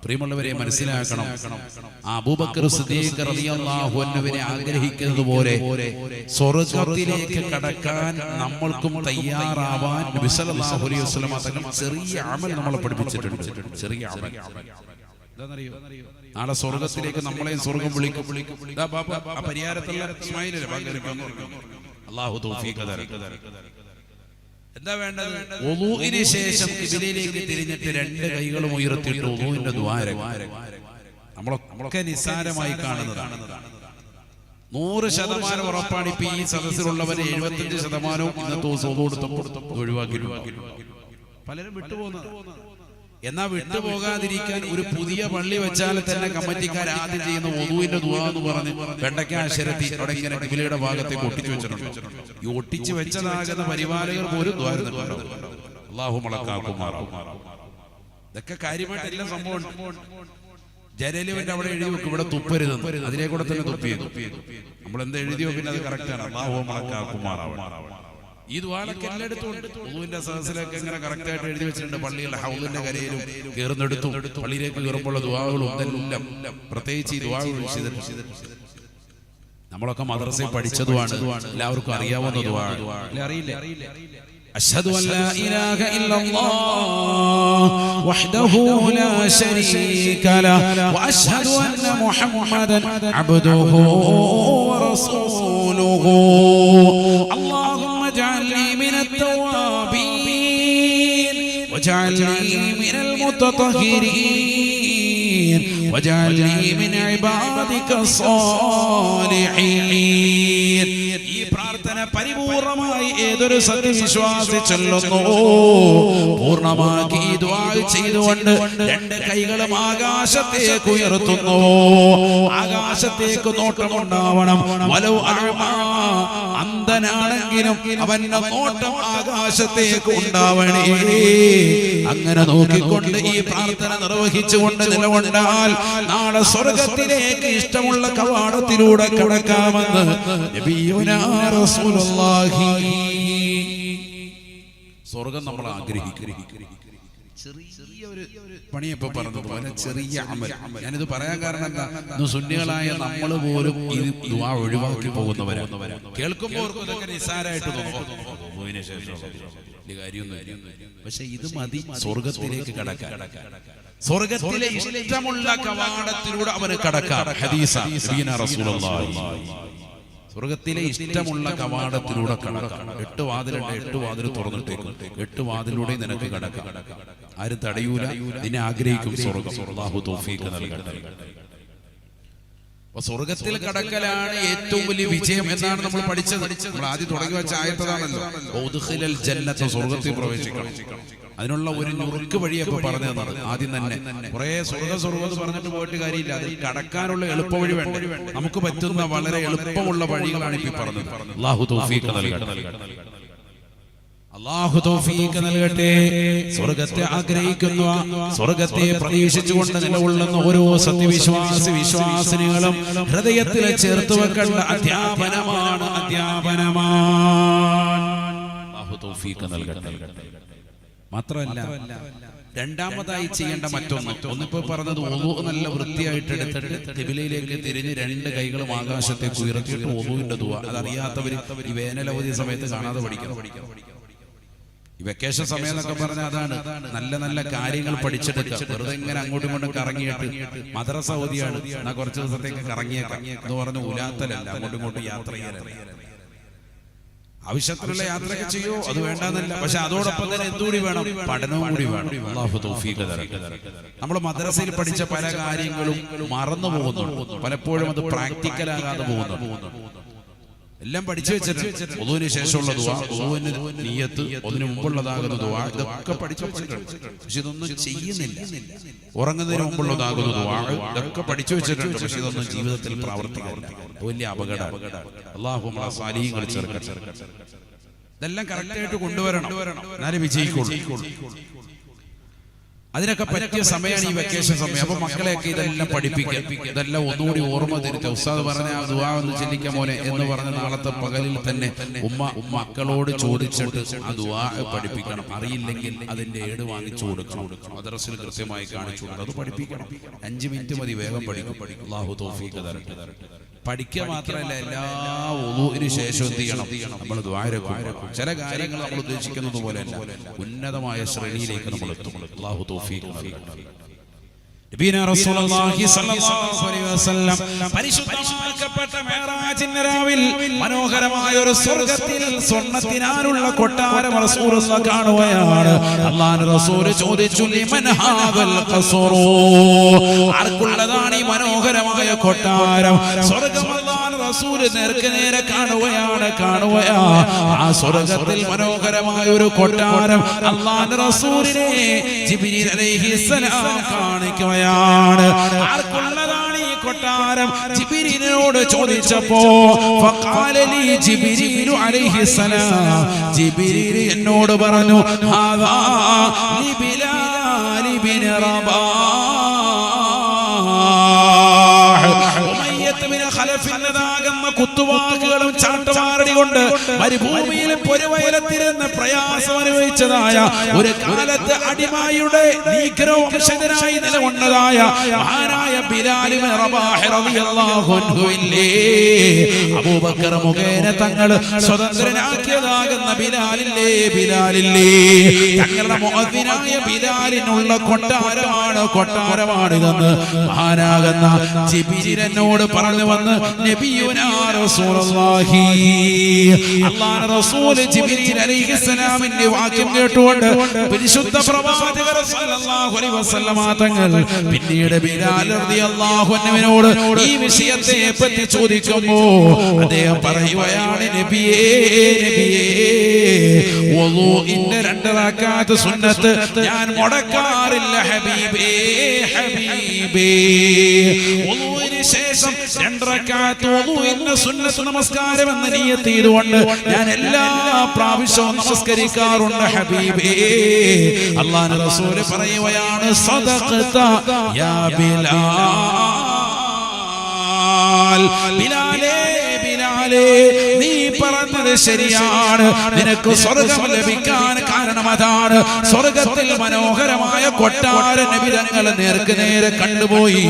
പ്രിയമുള്ളവരെ മനസ്സിലാക്കണം, അബൂബക്കർ സിദ്ദീഖ് റളിയല്ലാഹു അൻഹുവിനെ ആഗ്രഹിക്കുന്നത് പോലെ സ്വർഗ്ഗത്തിലേക്ക് കടക്കാൻ നമ്മൾക്കും തയ്യാറാവാൻ നബി സല്ലല്ലാഹു അലൈഹി വസല്ലം തങ്ങൾ ചെറിയ അമൽ നമ്മളെ പഠിപ്പിച്ചിട്ടുണ്ട്. ചെറിയ അമൽ എന്താണെന്നറിയോ? നാളെ സ്വർഗ്ഗത്തിലേക്ക് നമ്മളെ സ്വർഗ്ഗം വിളിക്കും. പരിഹാരത്തുള്ള ഇസ്മായിലിനെ പങ്കെടുക്കുന്നു. അല്ലാഹു തൗഫീഖ് തരട്ടെ. എന്താ വേണ്ടത്? വുളൂഇന് ശേഷം ഖിബലയിലേക്ക് തിരിഞ്ഞിട്ട് രണ്ട് കൈകളും ഉയർത്തിയിട്ട് വുളൂഇന്റെ ദുആ. നമ്മളൊക്കെ നിസ്സാരമായി കാണുന്നതാണ്. 100% ഉറപ്പാണ്. ഇപ്പൊ ഈ സദസ്സിലുള്ളവരെ 75% ഇന്നത്തെ വുളൂ എടുത്തപ്പോൾ ഒഴിവാക്കി പലരും വിട്ടുപോകുന്നത്. എന്നാ വിട്ടുപോകാതിരിക്കാൻ ഒരു പുതിയ പള്ളി വെച്ചാൽ തന്നെ കമ്മിറ്റിക്കാർ ആദ്യം ചെയ്യുന്ന വുളൂഇന്റെ ദുആ എന്ന് പറഞ്ഞ് വെണ്ടയ്ക്ക അശരത്തി അവിടെ ഇങ്ങനെ ഖിബലയുടെ ഭാഗത്തേക്ക് ഒട്ടിച്ചു വെച്ചിട്ടുണ്ട്. ഈ ഒട്ടിച്ചു വെച്ചതാകുന്ന പരിപാലകർ പോലും ദുആ ചെയ്യുന്നുണ്ട്. അല്ലാഹു മലക്കാക്കുമാറാവട്ടെ. ഇതൊക്കെ കാര്യമായിട്ടെല്ലാം സംഭവം. ജനലുവിന്റെ അവിടെ എഴുതി വെക്കും ഇവിടെ തുപ്പരുത്, അതിലേക്കൂടെ തന്നെ തുപ്പിയത്. നമ്മൾ എന്താ എഴുതിയോ പിന്നെ അത് കറക്റ്റാണ്. അല്ലാഹു മലക്കാക്കുമാറാവട്ടെ. ഈ ദുആലൊക്കെ എല്ലായിടത്തും ഉണ്ട്. വുളൂഇന്റെ സദസ്സിലൊക്കെ ഇങ്ങനെ കറക്റ്റ് ആയിട്ട് എഴുതി വെച്ചിട്ടുണ്ട്. പള്ളിയിലെ ഹൗലിന്റെ കരയിലും കയറുന്നെടുത്തും പള്ളിയിലേക്ക് കയറുമ്പോൾ ദുആകളും ഇതെല്ലാം പ്രത്യേകിച്ച് ഈ ദുആകൾ നമ്മളൊക്കെ മദ്രസയിൽ പഠിച്ചതുമാണ്. എല്ലാവർക്കും അറിയാവുന്ന ദുആ. അറിയില്ല? أشهد أن لا إله إلا الله وحده لا شريك له وأشهد أن محمدا عبده ورسوله اللهم اجعلني من التوابين واجعلني من المتطهرين واجعلني من عبادك الصالحين. ഈ പ്രാർത്ഥന പരിപൂർണമായി ഏതൊരു സത്യവിശ്വാസി ചൊല്ലുന്നു പൂർണ്ണമാക്കി ഈ ദുആ ചെയ്തുകൊണ്ട് രണ്ട് കൈകളും ആകാശത്തേക്ക് ഉയർത്തുന്നു. ആകാശത്തേക്ക് നോട്ടമുണ്ടാവണം. വലൗ അഅമാ, അന്ധനാണെങ്കിലും അവന്റെ നോട്ടം ആകാശത്തേക്ക് ഉണ്ടാവണേ. അങ്ങനെ നോക്കിക്കൊണ്ട് ഈ പ്രാർത്ഥന നിർവഹിച്ചുകൊണ്ട് നിലകൊണ്ടാൽ നാളെ സ്വർഗ്ഗത്തിലേക്ക് ഇഷ്ടമുള്ള കവാടത്തിലൂടെ കടക്കാമെന്ന് നബിയുനാ റസൂലുള്ളാഹി. സ്വർഗ്ഗം നമ്മൾ ആഗ്രഹിക്കുന്നു. ചെറിയ ഒരു പണിയപ്പോ പറഞ്ഞതുപോലെ ചെറിയ അമൽ. ഞാനിത് പറയാൻ കാരണം എന്താ? സുന്നികളായ നമ്മൾ പോലും ഈ ദുആ ഒഴിവാക്കി പോകുന്നവരാണ്. കേൾക്കുമ്പോൾ ഇതൊക്കെ നിസ്സാരമായിട്ട് തോന്നും. പക്ഷെ ഇത് മതി സ്വർഗ്ഗത്തിലേക്ക് കടക്കാൻ. സ്വർഗ്ഗത്തിലെ ഇഷ്ടമുള്ള കവാടത്തിലൂടെ അവന് കടക്കാം. ഹദീസാണ് നബിയുനാ റസൂലുള്ളാഹി. സ്വർഗ്ഗത്തിലെ ഇഷ്ടമുള്ള കവാടത്തിലൂടെ കടക്കാം. 8 വാതിലുണ്ട്, 8 വാതിൽ തുറന്നിട്ടേക്കും. 8 വാതിലൂടെ നിനക്ക് കടക്കാം. ആരും തടയൂല. നിന്നെ ആഗ്രഹിക്കും സ്വർഗ്ഗം. അല്ലാഹു തൗഫീഖ് നൽകട്ടെ. സ്വർഗ്ഗത്തിൽ കടക്കലാണ് ഏറ്റവും വലിയ വിജയം എന്നാണ് നമ്മൾ പഠിച്ചത്. നമ്മൾ ആദ്യം തുടങ്ങി വെച്ച ആയത്തതാണല്ലോ, ഉദ്ഖിലൽ ജന്നത, സ്വർഗ്ഗത്തിൽ പ്രവേശിക്കണം. അതിനുള്ള ഒരു നുറുക്ക് വഴിയൊക്കെ പറഞ്ഞു തന്നത് ആദ്യം തന്നെ. കുറെ സ്വർഗ്ഗം പറഞ്ഞിട്ട് പോയിട്ട് കാര്യമില്ല. അതിൽ കടക്കാനുള്ള എളുപ്പ വഴി വേണ്ട. നമുക്ക് പറ്റുന്ന വളരെ എളുപ്പമുള്ള വഴികളാണ് ഇപ്പൊ പറഞ്ഞത്. അല്ലാഹു തൗഫീഖ് നൽകട്ടെ. അല്ലാഹു തൗഫീഖ് നൽകട്ടെ. സ്വർഗ്ഗത്തെ ആഗ്രഹിക്കുന്ന, സ്വർഗ്ഗത്തെ പ്രതീക്ഷിച്ചുകൊണ്ട് നിലകൊള്ളുന്ന ഓരോ വിശ്വാസിനികളും ഹൃദയത്തിൽ ചേർത്ത് വെക്കേണ്ട അധ്യാപനമാണ്. അല്ലാഹു തൗഫീഖ് നൽകട്ടെ. മാത്രമല്ല, രണ്ടാമതായി ചെയ്യേണ്ട ഒന്നിപ്പോ പറഞ്ഞത് വുളൂ നല്ല വൃത്തിയായിട്ട് എടുത്തിട്ട് ഖിബലയിലേക്ക് തിരിഞ്ഞ് രണ്ട് കൈകളും ആകാശത്തേക്ക് ഉയർത്തിയിട്ട് വുളൂഇന്റെ ദുആ. അതറിയാത്തവർ ഈ വേനലവധി സമയത്ത് കാണാതെ പഠിക്കണം. ഈ വെക്കേഷൻ സമയം എന്നൊക്കെ പറഞ്ഞാൽ അതാണ്. നല്ല നല്ല കാര്യങ്ങൾ പഠിച്ചെടുക്കുക. വെറുതെ ഇങ്ങനെ അങ്ങോട്ടും ഇങ്ങോട്ടും കറങ്ങിയിട്ട് മദ്രസ അവധിയാണ് എന്നാ കുറച്ച് ദിവസത്തേക്ക് കറങ്ങിയേക്കാം എന്ന് പറഞ്ഞ് ഉലാത്തലല്ല, അങ്ങോട്ടും ഇങ്ങോട്ടും യാത്ര ചെയ്യാനല്ല. ആവശ്യത്തിലുള്ള യാത്രയൊക്കെ ചെയ്യോ, അത് വേണ്ടെന്നല്ല. പക്ഷെ അതോടൊപ്പം തന്നെ എന്തുകൂടി വേണം? പഠനവും കൂടി വേണം. അല്ലാഹു തൗഫീഖ് തരട്ടെ. നമ്മൾ മദ്രസയിൽ പഠിച്ച പല കാര്യങ്ങളും മറന്നു പോകുന്നുണ്ട്. പലപ്പോഴും അത് പ്രാക്ടിക്കലാകാതെ പോകുന്നുണ്ട്. എല്ലാം പഠിച്ചു വെച്ചിട്ടുണ്ട്. വുളൂഇന് ശേഷമുള്ള ദുആ, വുളൂഇന് നിയ്യത്ത്, അതിനു മുമ്പുള്ളതാകുന്ന ദുആ, ഇതൊക്കെ പഠിച്ചു വെച്ചിട്ടുണ്ട്. പക്ഷെ ഇതൊന്നും ചെയ്യുന്നില്ല. ഉറങ്ങുന്നതിന് മുമ്പുള്ളതാകുന്ന ദുആ, ഇതൊക്കെ പഠിച്ചു വെച്ചിട്ടുണ്ട്. പക്ഷെ ഇതൊന്നും ജീവിതത്തിൽ പ്രാവർത്തികമല്ല. വലിയ അപകടം. അല്ലാഹു നമ്മളെ സാലിഹീങ്ങൾ ചേർക്കട്ടെ. ഇതെല്ലാം കറക്റ്റായിട്ട് കൊണ്ടുവരണം, എന്നാലേ വിജയിക്കുള്ളൂ. അതിനൊക്കെ പറ്റിയ സമയമാണ് ഈ വെക്കേഷൻ സമയം. അപ്പൊ മക്കളെയൊക്കെ ഇതെല്ലാം പഠിപ്പിക്കുക, ഇതെല്ലാം ഒന്നുകൂടി ഓർമ്മ തിരുത്തുക. ഉസ്താദ് പറഞ്ഞ ആ ദുആ ഒന്ന് ചൊല്ലിക്കാം മോനെ എന്ന് പറഞ്ഞ നാളത്തെ പകലിൽ തന്നെ മക്കളോട് ചോദിച്ചിട്ട് ആ ദുആ പഠിപ്പിക്കണം. അറിയില്ലെങ്കിൽ അതിന്റെ ഏട് വാങ്ങിച്ചു കൊടുക്കണം, മദ്രസയിൽ കൃത്യമായി കാണിച്ചു കൊടുക്കണം. അത് പഠിപ്പിക്കണം. 5 മിനിറ്റ് മതി, വേഗം പഠിക്കും. അല്ലാഹു തൗഫീഖ് തരട്ടെ. പഠിക്കുക മാത്രമല്ല, എല്ലാ വുളൂഇന് ശേഷം എന്ത് ചെയ്യണം? നമ്മൾ ദുആ രക്കും. ചില കാര്യങ്ങൾ നമ്മൾ ഉദ്ദേശിക്കുന്നത് പോലെയല്ല, ഉന്നതമായ ശ്രേണിയിലേക്ക് നമ്മൾ എത്തും. അല്ലാഹു തൗഫീഖ് നൽകട്ടെ. നബിയനാ റസൂലുള്ളാഹി സ്വല്ലല്ലാഹു അലൈഹി വസല്ലം പരിശുദ്ധമാക്കപ്പെട്ട മിഅ്റാജിന്റെ രാവിൽ മനോഹരമായ ഒരു സ്വർഗ്ഗത്തിൽ സ്വർണ്ണത്തിനാലുള്ള കൊട്ടാരം റസൂലുള്ളാഹി കാണുകയാണ്. അല്ലാഹുവിന്റെ റസൂൽ ചോദിച്ചു, ലിമൻ ഹാദൽ ഖസ്റു, ആർക്കുള്ളതാണ് ഈ മനോഹരമായ കൊട്ടാരം? സ്വർഗ്ഗം അല്ലാഹുവിന്റെ റസൂൽ നേരെ കാണുകയാണ്. ആ സ്വർഗ്ഗത്തിൽ മനോഹരമായ ഒരു കൊട്ടാരം അല്ലാഹുവിന്റെ റസൂലിനെ ജിബ്രീൽ അലൈഹിസ്സലാം കാണിക്കുകയാണ്. ആർക്കുള്ളതാണ് ഈ കൊട്ടാരം? ജിബ്രീലിനോട് ചോദിച്ചപ്പോ ഫഖാല ലി ജിബ്രീലു അലൈഹിസ്സലാം, ജിബ്രീൽ എന്നോട് പറഞ്ഞു, ഹാദാ ലി ബിലാൽ ഇബ്നു റബാഹ്, ഖലഫിന്നതാകുന്ന കുത്തുവാക്കുകളും ചാട്ടവാറടി കൊണ്ട് മരുഭൂമിയിൽ പൊരുവയലത്തിരുന്ന് പ്രയാസം അനുഭവിച്ചതായ ഒരു കാലത്ത് അടിമയുടെ നീഗ്രവംശജനായി നിലകൊണ്ടതായ മഹാനായ ബിലാൽ ഇബ്നു റബാഹ് റളിയല്ലാഹു അൻഹു ഇല്ലേ, അബൂബക്കർ മുഖേന തങ്ങൾ സ്വതന്ത്രനാക്കിയതാകുന്ന ബിലാലില്ലേ തങ്ങളുടെ മുഅദ്ദിനായ ബിലാലിനുള്ള കൊട്ടാരമാണിതെന്ന് മഹാനാകുന്ന ജിബ്രീൽ എന്നോട് പറഞ്ഞു വന്ന് നബിയുനാ റസൂലുള്ളാഹി, അല്ലാഹുവിന്റെ റസൂൽ ജിബ്രീൽ അലൈഹിസ്സലാമിന്റെ വാക്യം കേട്ടുകൊണ്ട് പരിശുദ്ധ പ്രവാചകർ സല്ലല്ലാഹു അലൈഹി വസല്ലമ തങ്ങൾ പിന്നീട് ബിലാൽ റളിയല്ലാഹു അൻഹുവിനോട് ഈ വിഷയത്തെ പറ്റി ചോദിക്കുമ്പോൾ അദ്ദേഹം പറയുകയാണ്, നബിയേ വുളൂഇന്റെ 2 റക്അത്ത് സുന്നത്ത് ഞാൻ മുടക്കാറില്ല ഹബീബേ. വുളൂഇന് ശേഷം 2 റക്അത്ത് വുളൂഇന്റെ സുന്നത്ത് നമസ്കാരം എന്ന നിയ്യത്ത് ചെയ്തുകൊണ്ട് ഞാൻ എല്ലാ പ്രാവശ്യവും നമസ്കരിക്കാറുണ്ട് ഹബീബേ. അല്ലാഹുവിന്റെ റസൂൽ പറയുകയാണ്, സദഖത യാ ബിലാൽ, ബിലാലേ നീ പറഞ്ഞത് ശരിയാണ്. നിനക്ക് സ്വർഗ്ഗം ലഭിക്കാൻ കാരണം അതാണ്. സ്വർഗ്ഗത്തിൽ മനോഹരമായ കൊട്ടാര നബി തങ്ങൾ നേരെ കണ്ടുപോയി.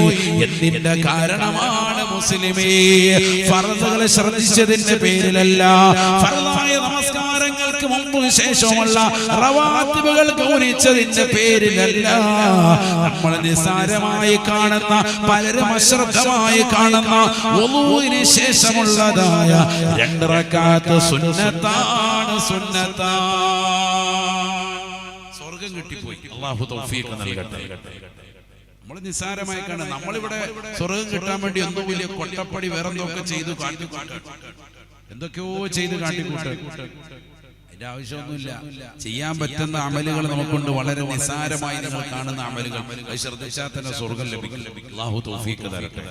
എന്തിന്റെ കാരണമാണ് മുസ്ലിമേ? ഫർളുകൾ ശ്രദ്ധിച്ചതിന്റെ പേരിലല്ല, ഫർളായ നമസ്കാരങ്ങൾക്ക് മുമ്പും ശേഷമുള്ള റവാത്തിബുകൾ ഗൗനിച്ചതിന്റെ പേരിലല്ല. നമ്മൾ നിസ്സാരമായി കാണുന്ന, പലരും അശ്രദ്ധമായി കാണുന്ന വുളൂഇന് ശേഷമുള്ളതായ 2 റക്അത്ത് സുന്നത്താണ്. സ്വർഗ്ഗം കിട്ടിപ്പോയി. അല്ലാഹു തൗഫീഖ് നൽകട്ടെ. നമ്മൾ നിസ്സാരമായി കാണും. നമ്മളിവിടെ സ്വർഗ്ഗം കിട്ടാൻ വേണ്ടി എന്തോ വലിയ കൊട്ടപ്പടി വേറെന്തൊക്കെ ചെയ്തു എന്തൊക്കെയോ ചെയ്ത് കാട്ടിക്കൂട്ട്. അതിന്റെ ആവശ്യമൊന്നുമില്ല. ചെയ്യാൻ പറ്റുന്ന അമലുകൾ നമുക്കുണ്ട്, വളരെ നിസ്സാരമായി നിങ്ങൾ കാണുന്ന അമലുകൾ. അത് ശ്രദ്ധിച്ചാൽ തന്നെ സ്വർഗ്ഗം ലഭിക്കും. അല്ലാഹു തൗഫീഖ് തരട്ടെ.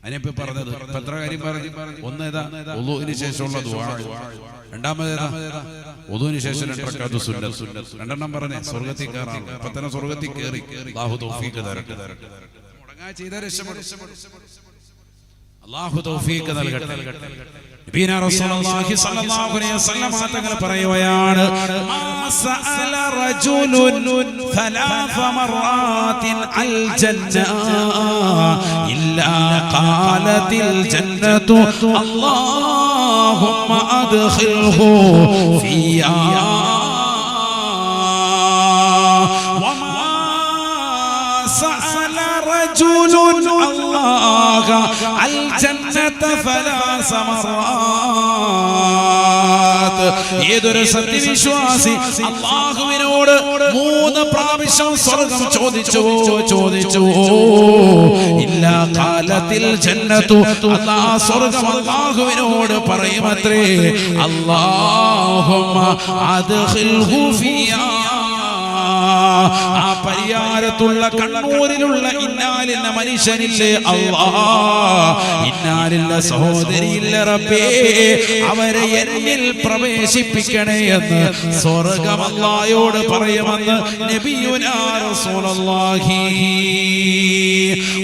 അതിനെപ്പറ്റി പറഞ്ഞത് എത്ര കാര്യം പറഞ്ഞു. ഒന്ന് ഏതാ? വുളൂഇന് ശേഷമുള്ള ദുആ. രണ്ടാമതേതാ? വുളൂഇന് ശേഷം 2 റക്അത്ത് സുന്നത്ത്. 2 പറഞ്ഞേ സ്വർഗ്ഗത്തിൽ കയറാൻ. അപ്പൊ തന്നെ സ്വർഗ്ഗത്തിൽ കയറി. അല്ലാഹു തൗഫീഖ് തരട്ടെ. മുടങ്ങാ ചെയ്ത രക്ഷപ്പെടും. അല്ലാഹു തൗഫീഖ് നൽകട്ടെ. നബിയനാ റസൂലുള്ളാഹി സ്വല്ലല്ലാഹു അലൈഹി വസല്ലം തങ്ങൾ പറയുകയാണ്, മാ സഅല റജുലുൻ 3 മററാത്തിൻ അൽ ജന്ന ഇല്ലാ ഖാലത്തിൽ ജന്നത്തു അല്ലാഹുമ്മ അദ്ഖിൽഹു ഫിയാ വമാ സഅല റജുലുൻ അല്ലാഹ അൽ ജന്നത 3 മററാത്ത്. ഏതൊരു സത്യവിശ്വാസി അല്ലാഹുവിനോട് 3 പ്രാവശ്യം സ്വർഗ്ഗം ചോദിച്ചു ഇല്ലാ ഖാലത്തിൽ ജന്നത്തു, അല്ലാഹു സ്വർഗ്ഗം അല്ലാഹുവിനോട് പറയുമത്രേ, അല്ലാഹുമ്മ അദ്ഖിൽഹു ഫിയാ ആ പരിയാരത്തുള്ള കണ്ണൂരിലുള്ള ഇന്നാലിന്ന മനുഷ്യനില്ലേ അല്ലാ, ഇന്നാലില്ല സഹോദരിയില്ല റബ്ബേ, അവരെ എന്നിൽ പ്രവേശിപ്പിക്കണേ എന്ന് സ്വർഗ്ഗം അല്ലാഹയോട് പറയുമെന്ന് നബിയുനാ റസൂലുള്ളാഹി.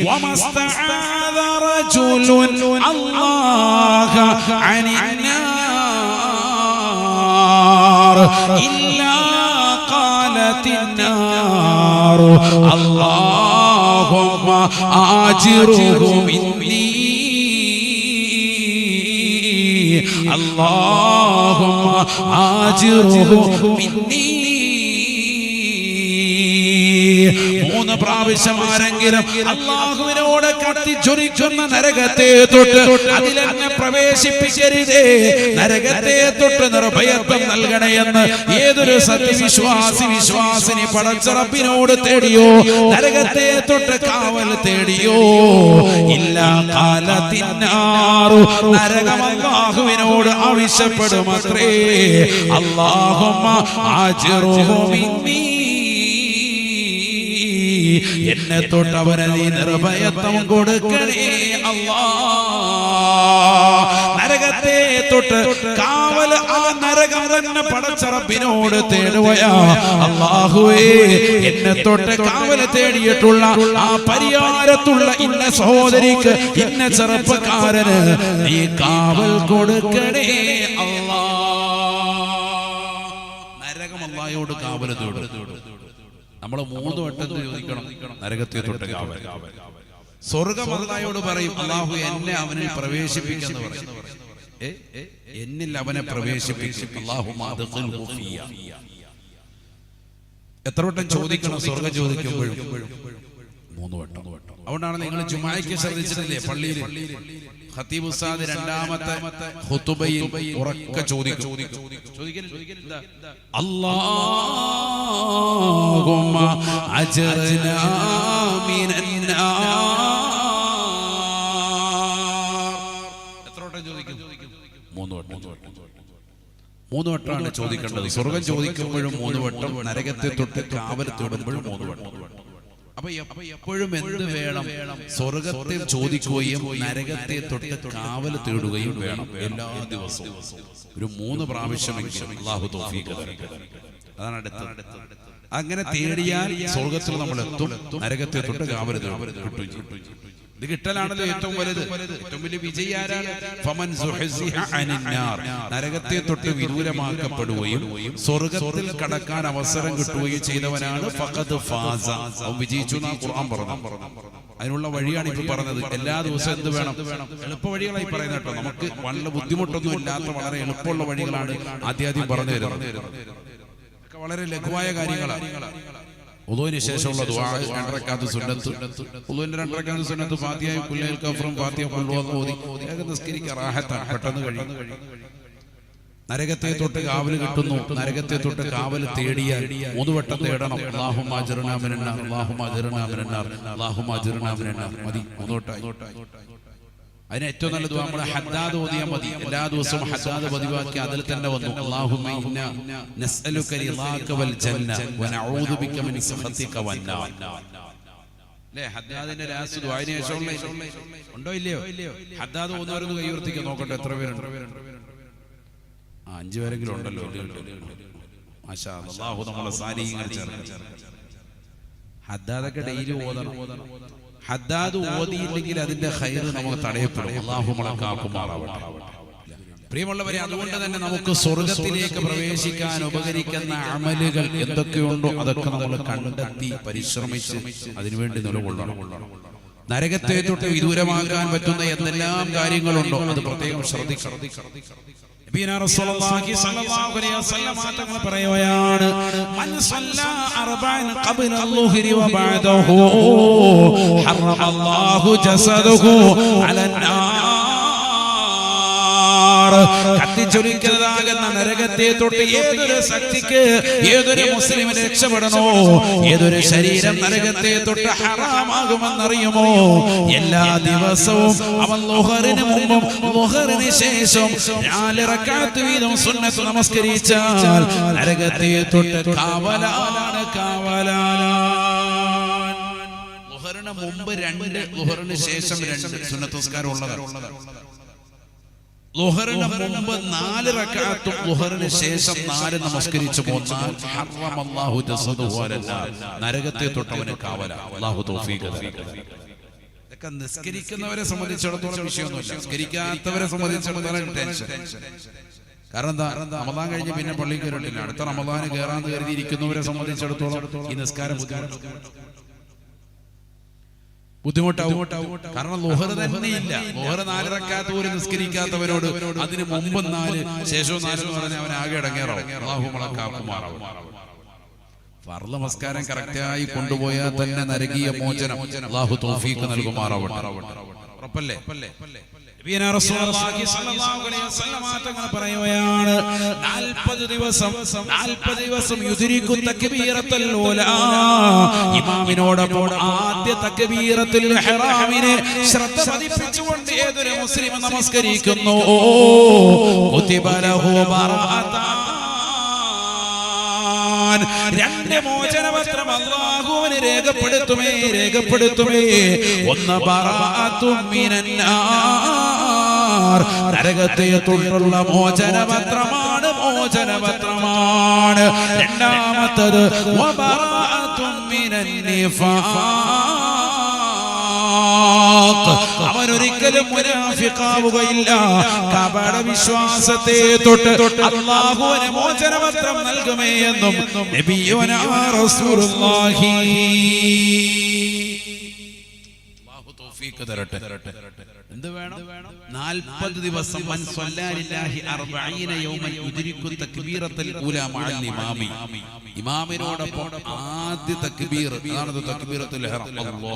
വമസ്തആദ റജുലുൻ അല്ലാഹ അനിന്നാർ ഇല്ലാ ഖാലത്തിന്നാർ അല്ലാഹുമ്മ ആജിറുഹു മിന്നീ അല്ലാഹുമ്മ ആജിറുഹു മിന്നീ. 3 പ്രാവശ്യം ആരെങ്കിലും അല്ലാഹുവിനോട് കത്തിച്ചൊരിക്കുന്ന നരകത്തെ തൊട്ട് അതിലെന്നെ പ്രവേശിപ്പിക്കരുതേ, നരകത്തെ തൊട്ട് നിർഭയത്വം നൽകണേയെന്ന് ഏതൊരു വിശ്വാസിനി പടച്ച റബ്ബിനോട് തേടിയോ, നരകത്തെ തൊട്ട് കാവൽ തേടിയോ, ഇല്ലാ ഖാലത്തിന്നാറു, നരകം അല്ലാഹുവിനോട് ആവശ്യപ്പെടുമത്രേ, അല്ലാഹുമ്മ ആജിറുഹു മിന്നീ, എന്നെ തൊട്ട് അവനെ നീ നിർഭയത്വം കൊടുക്കണേ അല്ലാ. നരകത്തെ തൊട്ട് കാവൽ ആ നരകം തന്നെ പടച്ച റബ്ബിനോട് തേടുകയാ. അല്ലാഹുവേ, എന്നെ തൊട്ട് കാവൽ തേടിയിട്ടുള്ള ആ പരിയാരത്തുള്ള ഇന്ന സഹോദരിക്ക്, ഇന്ന ചെറുപ്പക്കാരന് നീ കാവൽ കൊടുക്കണേ അല്ലാ. നരകം അല്ലാഹയോട് കാവൽ തേടും. നമ്മൾ 3 വട്ടം ചോദിക്കണം നരകത്തെ തൊട്ട് കാവൽ. സ്വർഗ്ഗം അല്ലാഹയോട് പറയും, അല്ലാഹു എന്നെ അവനിൽ പ്രവേശിപ്പിക്കുന്നു പറയും. എന്നിൽ അവനെ പ്രവേശിപ്പിക്കും. അല്ലാഹുമ്മ അദ്ഖിൽഹു ഫിയ. എത്ര വട്ടം ചോദിക്കണം സ്വർഗ്ഗം ചോദിക്കുമ്പോഴും? 3 വട്ടം. അതുകൊണ്ടാണ് നിങ്ങൾ ജുമാഅയ്ക്ക് ശ്രദ്ധിച്ചിട്ടില്ലേ, പള്ളിയിൽ ഖതീബ് ഉസ്താദ് 2ാമത്തെ ഖുതുബയിൽ ഉറക്കെ ചോദിക്കും, അല്ലാഹുമ്മ അജ്ർനാ മിനന്നാർ. എത്ര വട്ടം ചോദിക്കും? 3 വട്ടം. 3 വട്ടമാണ് ചോദിക്കേണ്ടത്. സ്വർഗ്ഗം ചോദിക്കുമ്പോഴും 3 വട്ടം, നരകത്തെ തൊട്ട് കാവൽ തേടുമ്പോഴും 3 വട്ടം. അപ്പൊ എപ്പോഴും എന്ത് വേണം? സ്വർഗത്തിൽ ചോദിക്കുകയും നരകത്തെ തൊട്ട് കാവൽ തേടുകയും വേണം. എല്ലാ ദിവസവും ഒരു 3 പ്രാവശ്യമെങ്കിലും അല്ലാഹു തൗഫീഖ് തരട്ടെ. അതാണ് അടുത്തത്. അങ്ങനെ തേടിയാൽ സ്വർഗത്തിൽ നമ്മൾ എത്തും, നരകത്തെ തൊട്ട് കാവൽ കിട്ടും. ഇത് കിട്ടലാണല്ലോ ഏറ്റവും വലുത്. ഏറ്റവും വലിയ വിജയി ആരാണ്? ഫമൻ സുഹ്സിഹ അനിന്നാർ, നരകത്തെ തൊട്ട് വിദൂരമാക്കപ്പെടുകയും സ്വർഗത്തിൽ കടക്കാൻ അവസരം കിട്ടുകയും ചെയ്തവനാണ് ഫഖദ് ഫാസ, അവൻ വിജയിച്ചു എന്നാണ് ഖുർആൻ പറഞ്ഞു. അതിനുള്ള വഴിയാണ് ഇപ്പോൾ പറഞ്ഞത്. എല്ലാ ദിവസവും എന്ത് വേണം? എളുപ്പ വഴികളായി പറയുന്നത് കേട്ടോ. നമുക്ക് വളരെ ബുദ്ധിമുട്ടൊന്നും ഇല്ലാത്ത വളരെ എളുപ്പമുള്ള വഴികളാണ് ആദ്യം പറഞ്ഞു തരുന്നത്. വളരെ ലഘുവായ കാര്യങ്ങളാണ്. ഉദുവിന് ശേഷമുള്ള ദുആ 2 റക്അത്ത് സുന്നത്ത്. ഉദുവിന്റെ 2 റക്അത്ത് സുന്നത്ത് ഫാത്തിഹയും കുല്ലൽ കഫറും ഫാത്തിഹ ഖുൽഹു ഓതി വേഗം നിസ്കരിക്കുക, റാഹത്താണ്, പെട്ടെന്ന് കഴിയും. നരകത്തെ തൊട്ട് കാവൽ കിട്ടുന്നു. നരകത്തെ തൊട്ട് കാവൽ തേടിയാൽ 3 വട്ടം തേടണം. അല്ലാഹുമ്മ അജ്ർനാ മിനന്നാർ, അല്ലാഹുമ്മ അജ്ർനാ മിനന്നാർ, അല്ലാഹുമ്മ അജ്ർനാ മിനന്നാർ. മതി, 3 വട്ടം. അതിന് ഏറ്റവും നല്ല ദുആ നമ്മൾ ഹദ്ദാദ് ഓതിയാൽ മതി. എല്ലാ ദിവസവും ഹദ്ദാദ് പതിവാക്കി അതിൽ തന്നെ വന്നു, അല്ലാഹുമ്മ ഇന്നാ നസ്അലുക റിളാക വൽ ജന്ന വ നഊദു ബിക മിൻ സഖതിക വന്നാർ. അല്ലേ? ഹദ്ദാദിന്റെ ലാസ്റ്റ് ദുആയിന് ശേഷമുള്ള ഉണ്ടോ ഇല്ലയോ? ഹദ്ദാദ് ഓതുന്നവരൊന്ന് കൈ ഉയർത്തിക്ക് നോക്കട്ടെ എത്ര പേരുണ്ട്. 5 പേരെങ്കിലും ഉണ്ടല്ലോ. മാഷാ അല്ലാഹ്, അല്ലാഹു നമ്മളെ സാലിഹീങ്ങൾ ചേർത്ത്. ഹദ്ദാദൊക്കെ ഡെയിലി ഓതണം. ഹദ്ദാദ് ഓതിയില്ലെങ്കിൽ അതിന്റെ ഖൈർ നമുക്ക് തടയപ്പെടും. അല്ലാഹു നമ്മളെ കാക്കുമാറാവട്ടെ. പ്രിയമുള്ളവരെ, അതുകൊണ്ട് തന്നെ നമുക്ക് സ്വർഗത്തിലേക്ക് പ്രവേശിക്കാൻ ഉപകരിക്കുന്ന അമലുകൾ എന്തൊക്കെയുണ്ടോ അതൊക്കെ നമ്മൾ കണ്ടെത്തി പരിശ്രമിച്ച് അതിനുവേണ്ടി നിലകൊള്ളണം. നരകത്തെ തൊട്ട് വിദൂരമാക്കാൻ പറ്റുന്ന എന്തെല്ലാം കാര്യങ്ങളുണ്ടോ അത് പ്രത്യേകം ശ്രദ്ധിക്കണം. തങ്ങൾ പറയുകയാണ്, മൻ സല്ലാ അർബഅൻ ഖബ്ല അൽ-ളുഹ്രി വ ബഅദഹു ഹറമല്ലാഹു ജസദഹു അലന്നാർ. കത്തിച്ചൊലിക്കുന്നതാകുന്ന നരകത്തെ തൊട്ട് ഏതൊരു ശക്തിക്ക്, ഏതൊരു മുസ്ലിമിന് രക്ഷപ്പെടണോ, ഏതൊരു ശരീരം നരകത്തെ തൊട്ട് ഹറാമാകുമെന്നറിയുമോ, എല്ലാ ദിവസവും അവൻ ളുഹറിന് മുമ്പും ളുഹറിന് ശേഷം 4 റക്അത്ത് വീതം സുന്നത്ത് നമസ്കരിച്ചാൽ നരകത്തെ തൊട്ട് കാവലാണ്. ളുഹറിന് മുമ്പ് 2, ളുഹറിന് ശേഷം 2 സുന്നത്ത് നിസ്കാരം ഉള്ളതാണ്. ളുഹറിന് മുമ്പ് 4 റക്അത്തും ളുഹറിന് ശേഷം 4 നമസ്കരിച്ചു പോന്നാൽ ഹറമല്ലാഹു ജസദഹു അലന്നാർ, നരകത്തെ തൊട്ടവന് കാവലാണ്. അല്ലാഹു തൗഫീഖ് തരട്ടെ. ഇതൊക്കെ നിസ്കരിക്കുന്നവരെ സംബന്ധിച്ചിടത്തോളം വിഷയമൊന്നുമില്ല, നിസ്കരിക്കാത്തവരെ സംബന്ധിച്ചിടത്തോളം ടെൻഷൻ. കാരണം എന്താ, റമദാൻ കഴിഞ്ഞ് പിന്നെ പള്ളിയിൽ കയറിയിട്ടില്ല, അടുത്ത റമദാന് കയറാന്ന് കരുതിയിരിക്കുന്നവരെ സംബന്ധിച്ചിടത്തോളം ഈ നിസ്കാരം ബുദ്ധിമുട്ടാവും. കാരണം ളുഹർ തന്നെ ഇല്ല. ളുഹർ 4 റക്അത്ത് പോലും നിസ്കരിക്കാത്തവരോട് അതിന് മുമ്പും 4 ശേഷവും 4 എന്ന് പറഞ്ഞാൽ അവൻ ആകെ ഇടങ്ങേറാവും. അല്ലാഹു മലക്കാക്കുമാറാവും. ഫർള് നമസ്കാരം കറക്റ്റായി കൊണ്ടുപോയാൽ തന്നെ നരകീയ മോചനം അല്ലാഹു തൗഫീഖ് നൽകുമാറാവട്ടെ. ഉറപ്പല്ലേ? നബിയനാ റസൂലുള്ളാഹി സ്വല്ലല്ലാഹു അലൈഹി വസല്ലം തങ്ങൾ പറയുകയാണ്, 40 ദിവസം യുദ്രികു തക്ബീറത്തുൽ ഊലാ, ഇമാമിനോടൊപ്പം ആദ്യ തക്ബീറത്തുൽ ഇഹ്റാമിനെ ശ്രദ്ധ പതിപ്പിച്ചുകൊണ്ട് ഏതൊരു മുസ്ലിം നമസ്കരിക്കുന്നു, കുതിബ ലഹു ബറാഅതാൻ, 2 മോചനപത്രം അല്ലാഹുവിനെ രേഖപ്പെടുത്തുമേ. ഒന്ന് ബറാഅത്തും മിനന്നാർ, നരകത്തെ തൊട്ടുള്ള മോചനപത്രമാണ്. രണ്ടാമത്തേത് വബറാഅത്തും മിനൻ നിഫാഖ്, അവനൊരിക്കലും മുനാഫിഖാവുകയില്ല. കപട വിശ്വാസത്തെ തൊട്ട് അല്ലാഹുവിന് മോചനപത്രം നൽകുമേ എന്നും നബിയുനാ റസൂലുള്ളാഹി. അല്ലാഹു തൗഫീഖ് തരട്ടെ. എന്ത് വേണം? 40 ദിവസം മൻ സ്വല്ലാ ലില്ലാഹി 40 യൗമൻ യുദ്രികു തക്ബീറത്തുൽ ഊലാ മഅൽ ഇമാമി, ഇമാമിനോടൊപ്പം ആദ്യ തക്ബീർ, അതാണ് തക്ബീറത്തുൽ ഇഹ്റാം, അല്ലാഹു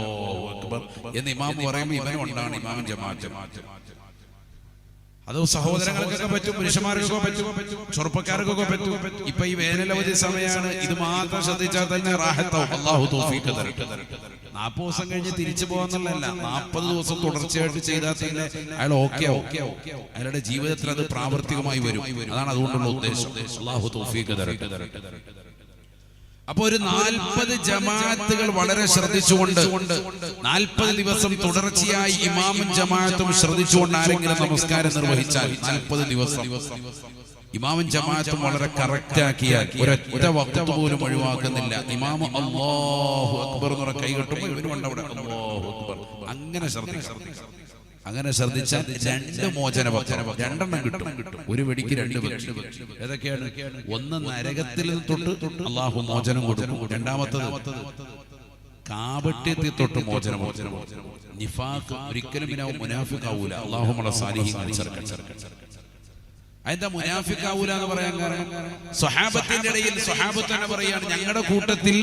അക്ബർ എന്ന് ഇമാം പറയുമ്പോൾ ഇവനും ഉണ്ടാണ്, ഇമാമും ജമാഅത്ത്. അത് സഹോദരങ്ങൾക്കൊക്കെ പറ്റും, പുരുഷന്മാർക്കൊക്കെ പറ്റും, ചെറുപ്പക്കാർക്കൊക്കെ പറ്റും. ഇപ്പൊ ഈ വേനലവധി സമയമാണ്, ഇത് മാത്രം ശ്രദ്ധിച്ചാൽ തന്നെ റാഹത്താവും. അല്ലാഹു തൗഫീഖ് തരട്ടെ. 40 ദിവസം കഴിഞ്ഞ് തിരിച്ചു പോകാന്നുള്ളതല്ല, 40 ദിവസം തുടർച്ചയായിട്ട് ചെയ്താൽ തന്നെ അയാൾ ഓക്കെ ആവും, അയാളുടെ ജീവിതത്തിൽ അത് പ്രാവർത്തികമായി വരും. അതാണ് അതുകൊണ്ടുള്ള ഉദ്ദേശം. അല്ലാഹു തൗഫീഖ് തരട്ടെ. അപ്പൊ ഒരു 40 ജമാഅത്തുകൾ വളരെ ശ്രദ്ധിച്ചുകൊണ്ട് 40 ദിവസം തുടർച്ചയായി ഇമാമും ജമാഅത്തും ശ്രദ്ധിച്ചുകൊണ്ട് ആരെങ്കിലും നമസ്കാരം നിർവഹിച്ചാൽ 40 ദിവസം ഇമാമും ജമാഅത്തും വളരെ കറക്റ്റ് ആക്കിയാൽ ഒരൊറ്റ വഖ്ത് പോലും ഒഴിവാക്കുന്നില്ല. ഇമാം അല്ലാഹു അക്ബർ എന്ന് പറഞ്ഞ കൈ കെട്ടുമ്പോൾ ഇവനും ഉണ്ട് അവിടെ അല്ലാഹു അക്ബർ. അങ്ങനെ ശ്രദ്ധിച്ചാൽ 2 മോചനപത്രം, 2 എണ്ണം കിട്ടും. ഒരു വെടിക്ക് 2 പക്ഷി. ഏതൊക്കെയാണ്? ഒന്ന് നരകത്തിൽ തൊട്ട് അല്ലാഹു മോചനം കൊടുക്കും. രണ്ടാമത്തത് കാപട്യത്തിൽ തൊട്ട് മോചനം. നിഫാഖ് ഒരിക്കലും മുനാഫിഖാവൂല. അല്ലാഹു നമ്മളെ സാലിഹീങ്ങളിൽ ചേർക്കട്ടെ. അതെന്താ മുനാഫിഖാവൂല എന്ന് പറയാൻ കാരണം? സ്വഹാബത്തിന്റെ ഇടയിൽ സ്വഹാബത്ത് തന്നെ പറയാണ്, ഞങ്ങളുടെ കൂട്ടത്തിൽ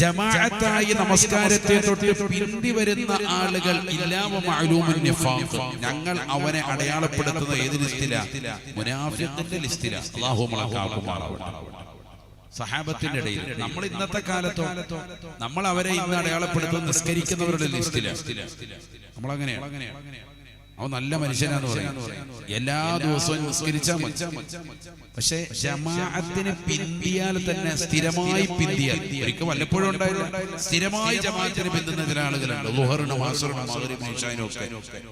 ജമാഅത്തായി നമസ്കാരത്തെ തൊട്ട് പിന്തി വരുന്ന ആളുകൾ ഇല്ലാവ മഅലൂമുൻ നിഫാഖ്, ഞങ്ങൾ അവനെ അടയാളപ്പെടുത്തുന്ന ഏത് ലിസ്റ്റിലാ? മുനാഫിഖിന്റെ ലിസ്റ്റിലാ. അല്ലാഹു മലക്കാക്കുമാറാവട്ടെ. സഹാബത്തിന്റെ ഇടയിൽ നമ്മൾ ഇന്നത്തെ കാലത്തോ നമ്മൾ അവരെ ഇന്ന് അടയാളപ്പെടുത്തുന്ന നിസ്കരിക്കുന്നവരുടെ ലിസ്റ്റിലാ. നമ്മളങ്ങനെയാണ്. അവൻ നല്ല മനുഷ്യനാന്ന് പറയും, എല്ലാ ദിവസവും നിസ്കരിച്ചാൽ മതി. പക്ഷെ ജമാഅത്തിന് പിന്തിയാൽ തന്നെ, സ്ഥിരമായി പിന്തിയാൽ, ഒരിക്കൽ വല്ലപ്പോഴും ഉണ്ടായില്ല, സ്ഥിരമായി ജമാഅത്തിന് പിന്തുന്ന ചില ആളുകളുണ്ട്. ളുഹറിനും അസ്റിനും മഗ്രിബിനും ഇശാഇനും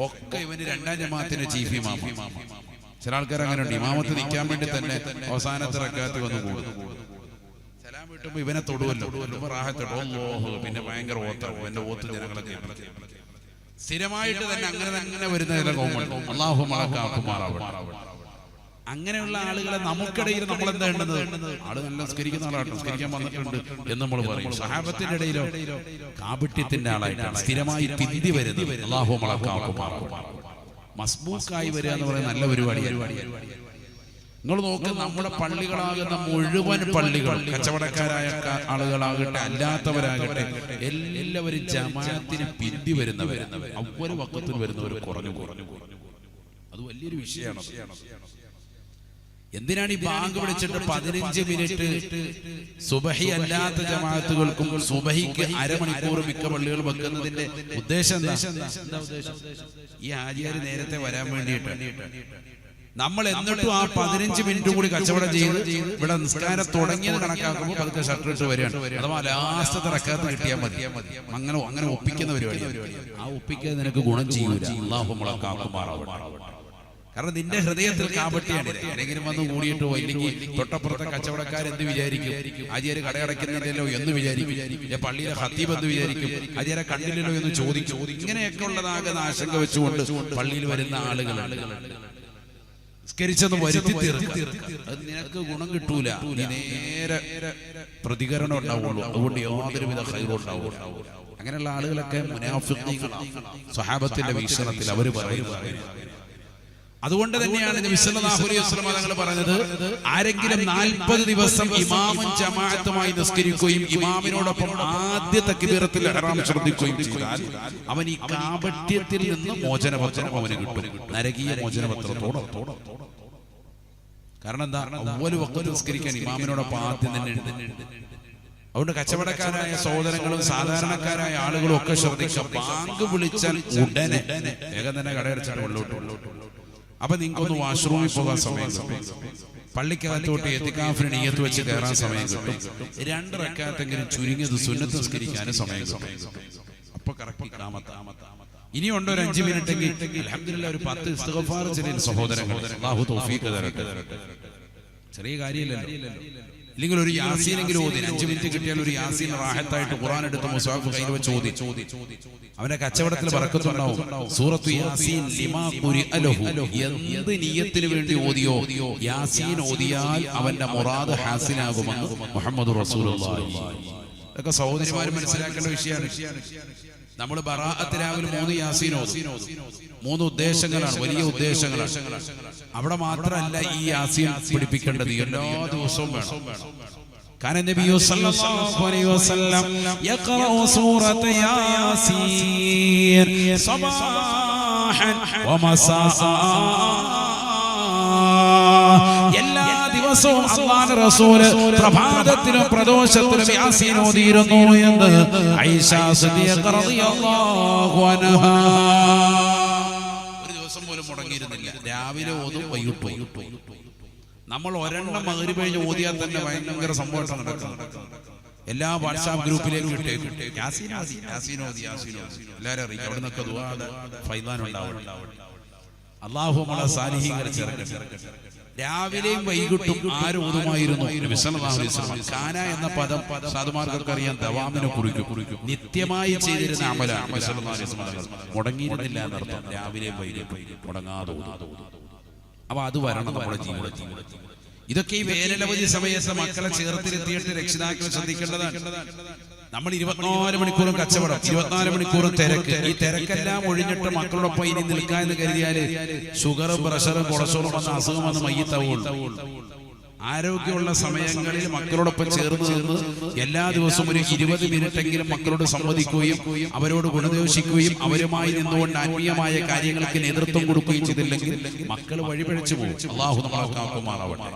ഒക്കെ ഇവന് 2ാം ജമാഅത്തിന്റെ ചീഫ് ഇമാം. ചില ആൾക്കാർ അങ്ങനെ ഉണ്ട്, ഇമാമത്ത് നിൽക്കാൻ വേണ്ടി തന്നെ അവസാനത്തെ റക്അത്ത് വന്ന് കൂടും. സലാം വീട്ടുമ്പോ ഇവനെ തൊടുവല്ലോ, പിന്നെ ഭയങ്കര ഓത്താവും. എന്റെ ഓത്ത് ജനങ്ങളൊക്കെ സ്ഥിരമായിട്ട് തന്നെ അങ്ങനെ വരുന്ന ചില കോമുണ്ട്. അല്ലാഹു മലക്കാക്കുമാറാവട്ടെ. അങ്ങനെയുള്ള ആളുകളെ നമുക്കിടയിൽ നമ്മൾ എന്താ ഉണ്ടെന്നത്? ആള് നല്ല നിസ്കരിക്കുന്ന ആളാട്ടോ, നിസ്കരിക്കാൻ വന്നിട്ടുണ്ട് എന്ന് നമ്മൾ പറയും. സഹാബത്തിന്റെ ഇടയിലോ കാപട്യത്തിന്റെ ആളായിട്ടാണ് സ്ഥിരമായി പിന്തി വരുന്നത്. അല്ലാഹു മലക്കാക്കുമാറാവട്ടെ. മസ്ബൂക്കായി വരിക എന്ന് പറയുന്നത് നല്ല പരിപാടിയാണ്. നിങ്ങൾ നോക്ക്, നമ്മുടെ പള്ളികളാകുന്ന മുഴുവൻ പള്ളികളും, കച്ചവടക്കാരായ ആളുകളാകട്ടെ അല്ലാത്തവരാകട്ടെ, എല്ലാവരും ജമാഅത്തിന് പിന്തി വരുന്നവർ, അവര് വഖത്തിന് വരുന്നവർ കുറഞ്ഞു. അത് വലിയൊരു വിഷയമാണ്. എന്തിനാണ് ഈ ബാങ്ക് വിളിച്ചിട്ട് 15 മിനിറ്റ് സുബഹി അല്ലാത്ത ജമാഅത്തുകൾക്കും സുബഹിക്ക് അരമണിക്കൂർ മിക്ക പള്ളികൾ വെക്കുന്നതിന്റെ ഉദ്ദേശം എന്താ? ഈ ഹാജിയാര് നേരത്തെ വരാൻ വേണ്ടിയിട്ടാണ്. നമ്മൾ എന്നിട്ടും ആ 15 മിനിറ്റ് കൂടി കച്ചവടം ചെയ്ത് ഇവിടെ നിസ്കാരം തുടങ്ങിയത് കണക്കാക്കുമ്പോൾ പതുക്കെ ഷട്ടർ ഇട്ട് വരികയാണ്. അഥവാ ലാസ്റ്റത്തെ റക്കാത്ത് കിട്ടിയാൽ മതി. അങ്ങനെ ഒപ്പിക്കുന്ന പരിപാടി. ആ ഒപ്പിക്കാതെ നിനക്ക് ഗുണം ചെയ്യൂല. അല്ലാഹു നമ്മളെ കാക്കുമാറാവട്ടെ. കാരണം നിന്റെ ഹൃദയത്തിൽ കാപട്യാണ്. ആരെങ്കിലും വന്ന് കൂടിയിട്ടോ ഇല്ലെങ്കിൽ തൊട്ടപ്പുറത്തെ കച്ചവടക്കാരെന്ത് വിചാരിക്കും? ആചാര്യ കടയടയ്ക്കുന്നില്ലല്ലോ എന്ന് വിചാരിക്കും. പള്ളിയിലെ ഖത്തീബ് എന്ന് വിചാരിക്കും. ആചാര്യ കണ്ടില്ലല്ലോ എന്ന് ചോദിക്കും. ഇങ്ങനെയൊക്കെ ഉള്ളതാകുന്ന ആശങ്ക വെച്ചുകൊണ്ട് പള്ളിയിൽ വരുന്ന ആളുകളാണ് നിസ്കരിച്ചെന്ന് വരുത്തി തീർക്കുക. അത് നിനക്ക് ഗുണം കിട്ടൂല. നേരെ പ്രതികരണം ഉണ്ടാവുള്ളൂ. അതുകൊണ്ട് യാതൊരുവിധ ഖൈറും ഉണ്ടാവില്ല. അങ്ങനെയുള്ള ആളുകളൊക്കെ മുനാഫിഖീങ്ങളാണ്. സ്വഹാബത്തിന്റെ വീക്ഷണത്തിൽ അവർ പറയുന്നത്. അതുകൊണ്ട് തന്നെയാണ് നബി സല്ലല്ലാഹു അലൈഹി വസല്ലം തങ്ങൾ പറഞ്ഞത്, ആരെങ്കിലും 40 ദിവസം ഇമാമും ജമാഅത്തുമായി നിസ്കരിക്കുകയും ഇമാമിനോടൊപ്പം ആദ്യ തക്ബീറത്തിൽ ഇഹ്റാം ശ്രദ്ധിക്കുകയും ചെയ്താൽ അവൻ ഈ കാപട്യത്തിൽ നിന്ന് മോചനപത്രം അവന് കിട്ടും. നരകീയ മോചനപത്രത്തോടെ. കാരണം എന്താ? അവ്വൽ വഖ്ത് നിസ്കരിക്കാൻ ഇമാമിനോടൊപ്പം ആദ്യം തന്നെ എഴുന്നേറ്റ്. അതുകൊണ്ട് കച്ചവടക്കാരായ സഹോദരങ്ങളും സാധാരണക്കാരായ ആളുകളും ഒക്കെ ശ്രദ്ധിക്കുക. ബാങ്ക് വിളിച്ചാൽ ഉടനെ വേഗം തന്നെ കടയടച്ചിട്ട് ഉള്ളോട്ട്. അപ്പൊ നിങ്ങൾക്കൊന്ന് വാഷ്റൂമിൽ പോകാൻ സമയം കിട്ടും. പള്ളിക്കകത്തോട്ട് എത്തിക്കാഫിന് നിയ്യത്ത് വെച്ച് കയറാൻ സമയം കിട്ടും. 2 റക്അത്തെങ്കിലും ചുരുങ്ങിയത് സുന്നത്ത് നിസ്കരിക്കാനും സമയം കിട്ടും. അപ്പൊ കറക്റ്റ് ഇഖാമത്ത്. ഇനിയുണ്ടോ ഒരു 5 മിനിറ്റ് എങ്കിൽ അൽഹംദുലില്ലാഹ് ഒരു 10 ഇസ്തിഗ്ഫാർ ചൊല്ലിയ സഹോദരങ്ങൾ, അല്ലാഹു തൗഫീഖ് തരട്ടെ. ചെറിയ കാര്യമില്ലല്ലോ. ഇല്ലെങ്കിൽ ഒരു യാസീനെങ്കിലും ഓതി 5 മിനിറ്റ് കിട്ടിയാൽ ഒരു യാസീൻ റാഹത്തായിട്ട് ഖുർആൻ എടുത്ത് മുസ്ഹഫ് കയ്യിൽ വെച്ച് ഓതി. അവന്റെ കച്ചവടത്തിൽ ബറക്കത്തുണ്ടാവും. സൂറത്തു യാസീൻ ലിമാ ഖുരിഅ ലഹു, എന്ത് നിയ്യത്തിന് വേണ്ടി ഓതിയോ യാസീൻ ഓതിയാൽ അവന്റെ മുറാദ് ഹാസിലാകുമെന്ന് മുഹമ്മദ് റസൂലുള്ളാഹി. ഇതൊക്കെ സഹോദരിമാർ മനസ്സിലാക്കേണ്ട വിഷയമാണ്. നമ്മൾ ബറാഅത്ത് രാവിലെ 3 യാസീൻ ഓതും. 3 ഉദ്ദേശങ്ങളാണ്, വലിയ ഉദ്ദേശങ്ങളാണ്. അവിടെ മാത്രമല്ല ഈ യാസീൻ പഠിപ്പിക്കേണ്ടത്, എല്ലാ ദിവസവും വേണം. കാരണം നബി സല്ലല്ലാഹു അലൈഹി വസല്ലം യഖറഉ സൂറത യാസീൻ സബാഹൻ വമസാഅ. എല്ലാ ദിവസവും അല്ലാഹുവിന്റെ റസൂൽ പ്രഭാതത്തിലും പ്രദോഷത്തിലും യാസീൻ ഓതിയിരുന്നു എന്ന് ആയിഷ സിദ്ദീഖ റളിയല്ലാഹു അൻഹാ. ഒരു ദിവസം പോലും മുടങ്ങിയിരുന്നില്ല. രാവിലെ ഓതും, വൈകിട്ട് ഓതും. നമ്മൾ ഒരെണ്ണം മഗ്‌രിബ് കഴിഞ്ഞ് ഓതിയാൽ തന്നെ ഭയങ്കര സംഭവം നടക്കുന്നത്. എല്ലാ വാട്സാപ്പ് ഗ്രൂപ്പിലേക്കും ഇട്ടേക്കും, യാസീൻ ഓതി, യാസീൻ ഓതി, യാസീൻ ഓതി. എല്ലാവരും അറിയിക്കും. അവിടെ നിന്നൊക്കെ ദുആയുടെ ഫൈദാൻ ഉണ്ടാവും. അല്ലാഹു നമ്മളെ സാലിഹീങ്ങളെ ചേർക്കട്ടെ. രാവിലെയും വൈകിട്ടും ആര് ഓതുമായിരുന്നു? നബി സല്ലല്ലാഹു അലൈഹി വസല്ലം. കാന എന്ന പദം സാധുമാർക്കൊക്കെ അറിയാൻ ദവാമിനെ കുറിക്കും. നിത്യമായി ചെയ്തിരുന്ന അമലാണ്. നബി സല്ലല്ലാഹു അലൈഹി വസല്ലം മുടങ്ങിയിരുന്നില്ല എന്നർത്ഥം. രാവിലെയും വൈകിട്ടും മുടങ്ങാതെ ഓതും. അപ്പൊ അത് വരണം നമ്മുടെ ജീവിതത്തിൽ. ഇതൊക്കെ ഈ വേനലവധി സമയത്ത് മക്കളെ ചേർത്തിരുത്തിയിട്ട് രക്ഷിതാക്കൾ ശ്രദ്ധിക്കേണ്ടതാണ്. നമ്മൾ 24 മണിക്കൂറും കച്ചവടം, 24 മണിക്കൂറും തിരക്ക്. ഈ തിരക്കെല്ലാം ഒഴിഞ്ഞിട്ട് മക്കളോടൊപ്പം ഇനി നിൽക്കാൻ എന്ന് കരുതിയാല് ഷുഗറും പ്രഷറും കൊളസ്ട്രോളും വന്ന അസുഖം വന്ന് മയ്യത്താവുള്ളൂ. ആരോഗ്യമുള്ള സമയങ്ങളിൽ മക്കളോടൊപ്പം ചേർന്ന് നിന്ന് എല്ലാ ദിവസവും ഒരു 20 മിനിറ്റെങ്കിലും മക്കളോട് സംവദിക്കുകയും അവരോട് ഗുണദോഷിക്കുകയും അവരുമായി നിന്നുകൊണ്ട് ആത്മീയമായ കാര്യങ്ങൾക്ക് നേതൃത്വം കൊടുക്കുകയും ചെയ്തില്ലെങ്കിൽ മക്കൾ വഴിപിഴച്ചു പോകും. അല്ലാഹു നമ്മളെ കാക്കുമാറാവട്ടെ.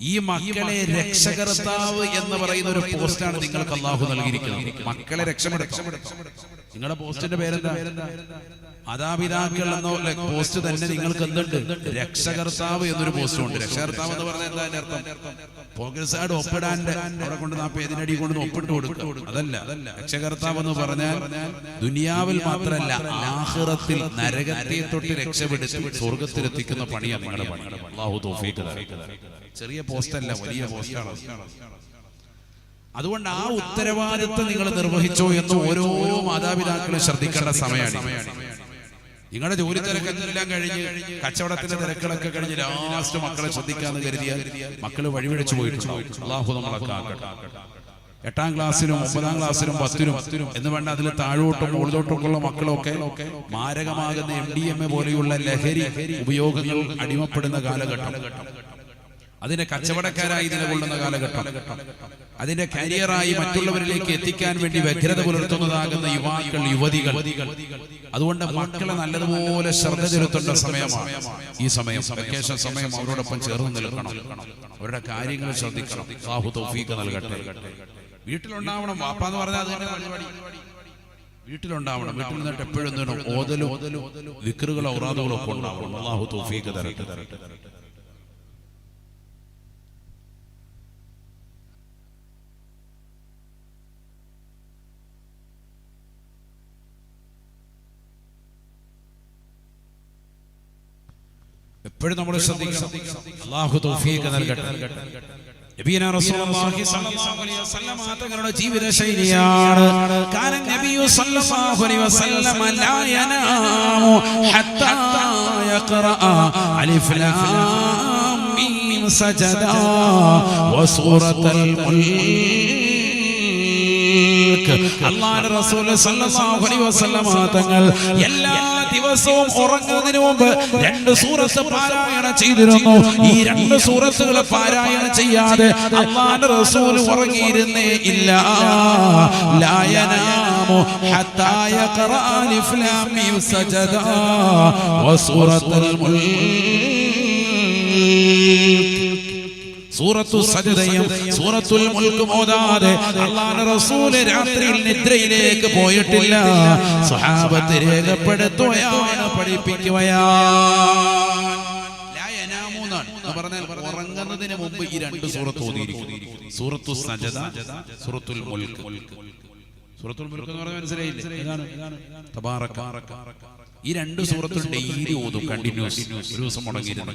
ഈ മക്കളെ രക്ഷകർത്താവ് എന്ന് പറയുന്ന ഒരു പോസ്റ്റാണ് നിങ്ങൾക്ക് അല്ലാഹു നൽകിയിരിക്കുന്നത്. മക്കളെ രക്ഷപ്പെടുത്തും. നിങ്ങളുടെ പോസ്റ്റിന്റെ പേരെന്താ? മാതാപിതാക്കൾ എന്ന പോസ്റ്റ് തന്നെ നിങ്ങൾക്ക് എന്തുണ്ട്? രക്ഷകർത്താവ് എന്നൊരു പോസ്റ്റും ഉണ്ട്. രക്ഷകർത്താവ് എന്ന് പറഞ്ഞാൽ എന്താ അർത്ഥം? പോകൽസാട് ഒപ്പിടാണ്ട് അവിടെ കൊണ്ട് 4 പേജിനടി കൊണ്ട് ഒപ്പിട്ട് കൊടുക്കുക, അതല്ല. രക്ഷകർത്താവ് എന്ന് പറഞ്ഞാൽ ദുനിയാവിൽ മാത്രമല്ല ആഖിറത്തിൽ നരകത്തെ തൊട്ട് രക്ഷപ്പെടുത്തി സ്വർഗത്തിലെത്തിക്കുന്ന പണിയാണ് നിങ്ങളുടെ പണി. അല്ലാഹു തൗഫീഖ് തരട്ടെ. ചെറിയ പോസ്റ്റല്ല, വലിയ പോസ്റ്റാണ്. അതുകൊണ്ട് ആ ഉത്തരവാദിത്വം നിങ്ങൾ നിർവഹിച്ചോ എന്ന് ഓരോ മാതാപിതാക്കളും ശ്രദ്ധിക്കേണ്ട സമയമാണ്. നിങ്ങളുടെ ജോലി തിരക്കെല്ലാം കഴിഞ്ഞ് കച്ചവടത്തിന്റെ തിരക്കുകളൊക്കെ കഴിഞ്ഞ് ലാസ്റ്റ് മക്കളെ ശ്രദ്ധിക്കാന്ന് കരുതിയാൽ മക്കള് വഴിപിഴച്ചു പോയിട്ടുണ്ടാവും. അല്ലാഹു നമ്മളെ കാക്കട്ടെ. 8ാം ക്ലാസ്സിലും 9ാം ക്ലാസ്സിലും 10ലും എന്ന് വേണ്ട അതിൽ താഴോട്ടും മുകളിലോട്ടുമുള്ള മക്കളൊക്കെ മാരകമാകുന്ന MDMA പോലെയുള്ള ലഹരി ഉപയോഗങ്ങൾ അടിമപ്പെടുന്ന കാലഘട്ടം. അതിന്റെ കച്ചവടക്കാരായി നിലകൊള്ളുന്ന കാലഘട്ടം, അതിന്റെ കരിയറായി മറ്റുള്ളവരിലേക്ക് എത്തിക്കാൻ വേണ്ടി വ്യഗ്രത പുലർത്തുന്നതാകുന്ന യുവാക്കൾ, യുവതികൾ. അതുകൊണ്ട് മക്കളെ നല്ലതുപോലെ ശ്രദ്ധ ചെലുത്തേണ്ട സമയമാണ് ഈ സമയം. വെക്കേഷൻ സമയം അവരോടൊപ്പം ചേർന്ന് നിൽക്കണം, അവരുടെ കാര്യങ്ങൾ ശ്രദ്ധിക്കണം. അല്ലാഹു തൗഫീഖ് നൽകട്ടെ. വീട്ടിലുണ്ടാവണം. വാപ്പാന്ന് പറഞ്ഞാൽ അത് തന്നെ പരിപാടി. വീട്ടിലുണ്ടാവണം. വീട്ടിൽ നിന്നിട്ട് എപ്പോഴും ഓതലും വിക്റുകളോ ഔറാദുകളോ ഒക്കെ ഉണ്ടാവണം. അല്ലാഹു തൗഫീഖ് തരട്ടെ. എപ്പോഴും നമ്മൾ ശ്രദ്ധിക്കണം. അല്ലാഹു തൗഫീഖ് നൽകട്ടെ. നബിയനാ റസൂലുള്ളാഹി സ്വല്ലല്ലാഹു അലൈഹി വസല്ലം തങ്ങളുടെ ജീവിത ശൈലിയാണ്. കാന നബിയു സ്വല്ലല്ലാഹു അലൈഹി വസല്ലം ലാ യനാമു ഹത്താ യഖറഅ അലിഫ് ലാം മീം സജദ വസൂറത്തുൽ മുൽക്ക്. അല്ലാഹുവിന്റെ റസൂൽ സ്വല്ലല്ലാഹു അലൈഹി വസല്ലം തങ്ങൾ എല്ലാ ദിവസവും ഉറങ്ങുന്നതിന് മുമ്പ് 2 സൂറത്ത് പാരായണം ചെയ്തിരുന്നു. ഈ 2 സൂറത്തുകൾ പാരായണം ചെയ്യാതെ അല്ലാഹുവിന്റെ റസൂൽ ഉറങ്ങിയിരുന്നേ ഇല്ല. ലാ യനാമു ഹത്താ യഖറഅ അലിഫ് ലാം മീം സജദ വസൂറത്തുൽ മുൽക്ക്. സൂറത്തു സജദയും സൂറത്തുൽ മുൽക്കും ഓതാതെ അല്ലാഹുവിന്റെ റസൂൽ രാത്രിയിൽ നിദ്രയിലേക്ക് പോയിട്ടില്ല. സ്വഹാബത്ത് രേഖപ്പെടുത്തുകയാണ്, പഠിപ്പിക്കുകയാണ്. ലാ യനാമു എന്ന് പറഞ്ഞാൽ ഉറങ്ങുന്നതിന് മുമ്പ് ഈ 2 സൂറത്ത് ഓതിയിരിക്കും. സൂറത്തു സജദ, സൂറത്തുൽ മുൽക്ക്. സൂറത്തുൽ മുൽക്ക് എന്ന് പറഞ്ഞാൽ മനസ്സിലായില്ലേ? തബാറക. ഈ 2 സൂറത്തും ഡെയിലി ഓതും, കണ്ടിന്യൂസ്. ഒരു ദിവസം മുടങ്ങിയിരുന്നു.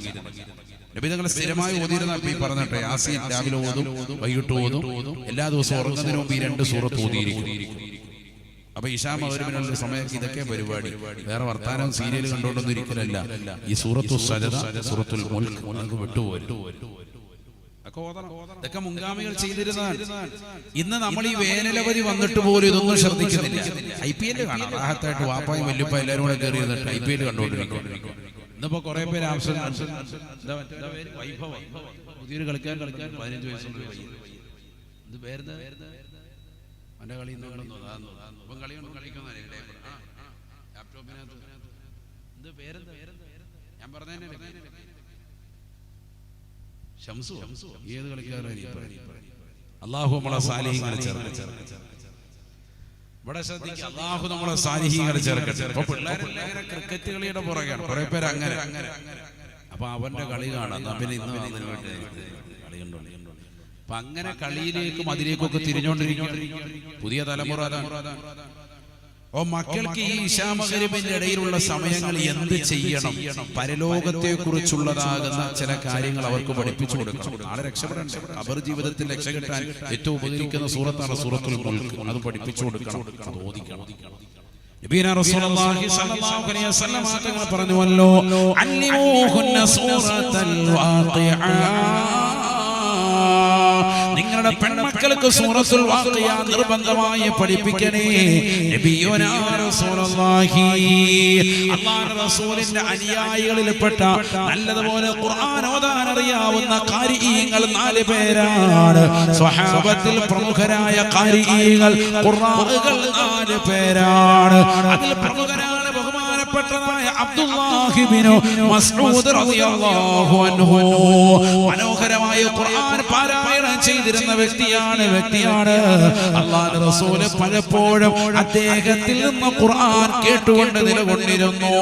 നബി തങ്ങൾ സ്ഥിരമായി ഓതിയിരുന്ന ഈ പറഞ്ഞിട്ടെ യാസീൻ രാവിലെ ഓതും, വൈകിട്ട് ഓതും. എല്ലാ ദിവസവും ഉറങ്ങുന്നതിന് മുമ്പ് ഈ 2 സൂറത്ത് ഓതിയിരിക്കും. അപ്പൊ ഇശാ മഗ്‌രിബിനുള്ള സമയത്ത് ഇതൊക്കെ പരിപാടി. വേറെ വർത്താനം സീരിയൽ കണ്ടുകൊണ്ടൊന്നും ഇരിക്കലല്ല. ഈ സൂറത്തു സജദ, സൂറത്തുൽ മുൽക്ക് നമുക്ക് വിട്ടുപോരും. ഇതൊക്കെ മുൻഗാമികൾ ചെയ്തിരുന്നതാണ്. ഇന്ന് നമ്മൾ ഈ വേനലവധി വന്നിട്ട് പോലും ഇതൊന്നും ശ്രദ്ധിക്കുന്നില്ല. IPL കാണാം, റാഹത്തായിട്ട് വാപ്പായും വല്യപ്പ എല്ലാവരും കൂടെ കയറി വന്നിട്ട് IPL കണ്ടുകൊണ്ടിരിക്കും. ഇന്നിപ്പോ കുറെ പേര് ആവശ്യം പുതിയൊരു കളിക്കാൻ 15 വയസ്സുള്ള ഇത് പേരുന്ന അവന്റെ കളി കളി ലാപ്ടോപ്പിനകത്ത് ഇത് പേരെന്താ? ഞാൻ പറഞ്ഞ ഷംസു. ഏത് കളിക്കാരൻ? അല്ലാഹു നമ്മളെ സാലിഹീങ്ങളെ ചേർക്കട്ടെ. ഇവിടെ ശ്രദ്ധിക്കുക, അല്ലാഹു നമ്മളെ സാലിഹീങ്ങളെ ചേർക്കട്ടെ. ഇപ്പൊ പിള്ളേരെല്ലാം ക്രിക്കറ്റ് കളിയുടെ പുറകെയാണ്, കുറെ പേര് അങ്ങനെ. അപ്പൊ അവന്റെ കളി കാണാം. പിന്നെ ഇന്ന് കളി കണ്ടോ? അപ്പൊ അങ്ങനെ കളിയിലേക്കും അതിലേക്കൊക്കെ തിരിഞ്ഞോണ്ടിരിക്കും പുതിയ തലമുറ. ഓ മക്കൾക്ക് ഈ ഇശാ മഗ്‌രിബിന്റെ ഇടയിലുള്ള സമയങ്ങൾ എന്ത് ചെയ്യണം, പരലോകത്തെ കുറിച്ചുള്ളതാകുന്ന ചില കാര്യങ്ങൾ അവർക്ക് പഠിപ്പിച്ചു കൊടുക്കണം. ആളെ രക്ഷപ്പെടണ്ടേ? അവർ ജീവിതത്തിൽ രക്ഷപ്പെടാൻ ഏറ്റവും ഉപകരിക്കുന്ന സൂറത്താണ് സൂറത്തുൽ മുൽക്ക്. അത് പഠിപ്പിച്ചു കൊടുക്കണം, അത് ഓദിക്കണം. നബിയനാ റസൂലുള്ളാഹി സ്വല്ലല്ലാഹു അലൈഹി വസല്ലം തങ്ങൾ പറഞ്ഞുവല്ലോ, അല്ലിമൂഹുന്ന സൂറത്തുൽ വാഖിഅ. നിങ്ങളുടെ പെൺമക്കൾക്ക് സൂറത്തുൽ വാഖിഅ നിർബന്ധമായി പഠിപ്പിക്കണേ. നബിയുനാ റസൂലുള്ളാഹി, അല്ലാഹുവിന്റെ റസൂലിന്റെ അനുയായികളിൽപ്പെട്ട നല്ലതുപോലെ ഖുർആൻ ഓതാൻ അറിയാവുന്ന ഖാരിഈങ്ങൾ 4 പേരാണ്. സ്വഹാബത്തിൽ പ്രമുഖരായ ഖാരിഈകൾ, ഖുർആനുകൾ 4 പേരാണ്. അതിൽ പ്രമുഖരാണ് ബഹുമാനപ്പെട്ടതായ അബ്ദുല്ലാഹി ഇബ്നു മസ്ഊദ് റളിയല്ലാഹു അൻഹു. മനോഹരമായ ഖുർആൻ പാരായണം ചെയ്തിരുന്ന വ്യക്തിയാണ്. അല്ലാഹുവിന്റെ റസൂൽ പലപ്പോഴും അദ്ദേഹത്തിൽ നിന്ന് ഖുർആൻ കേട്ടുകൊണ്ട് നിലകൊണ്ടിരുന്നു.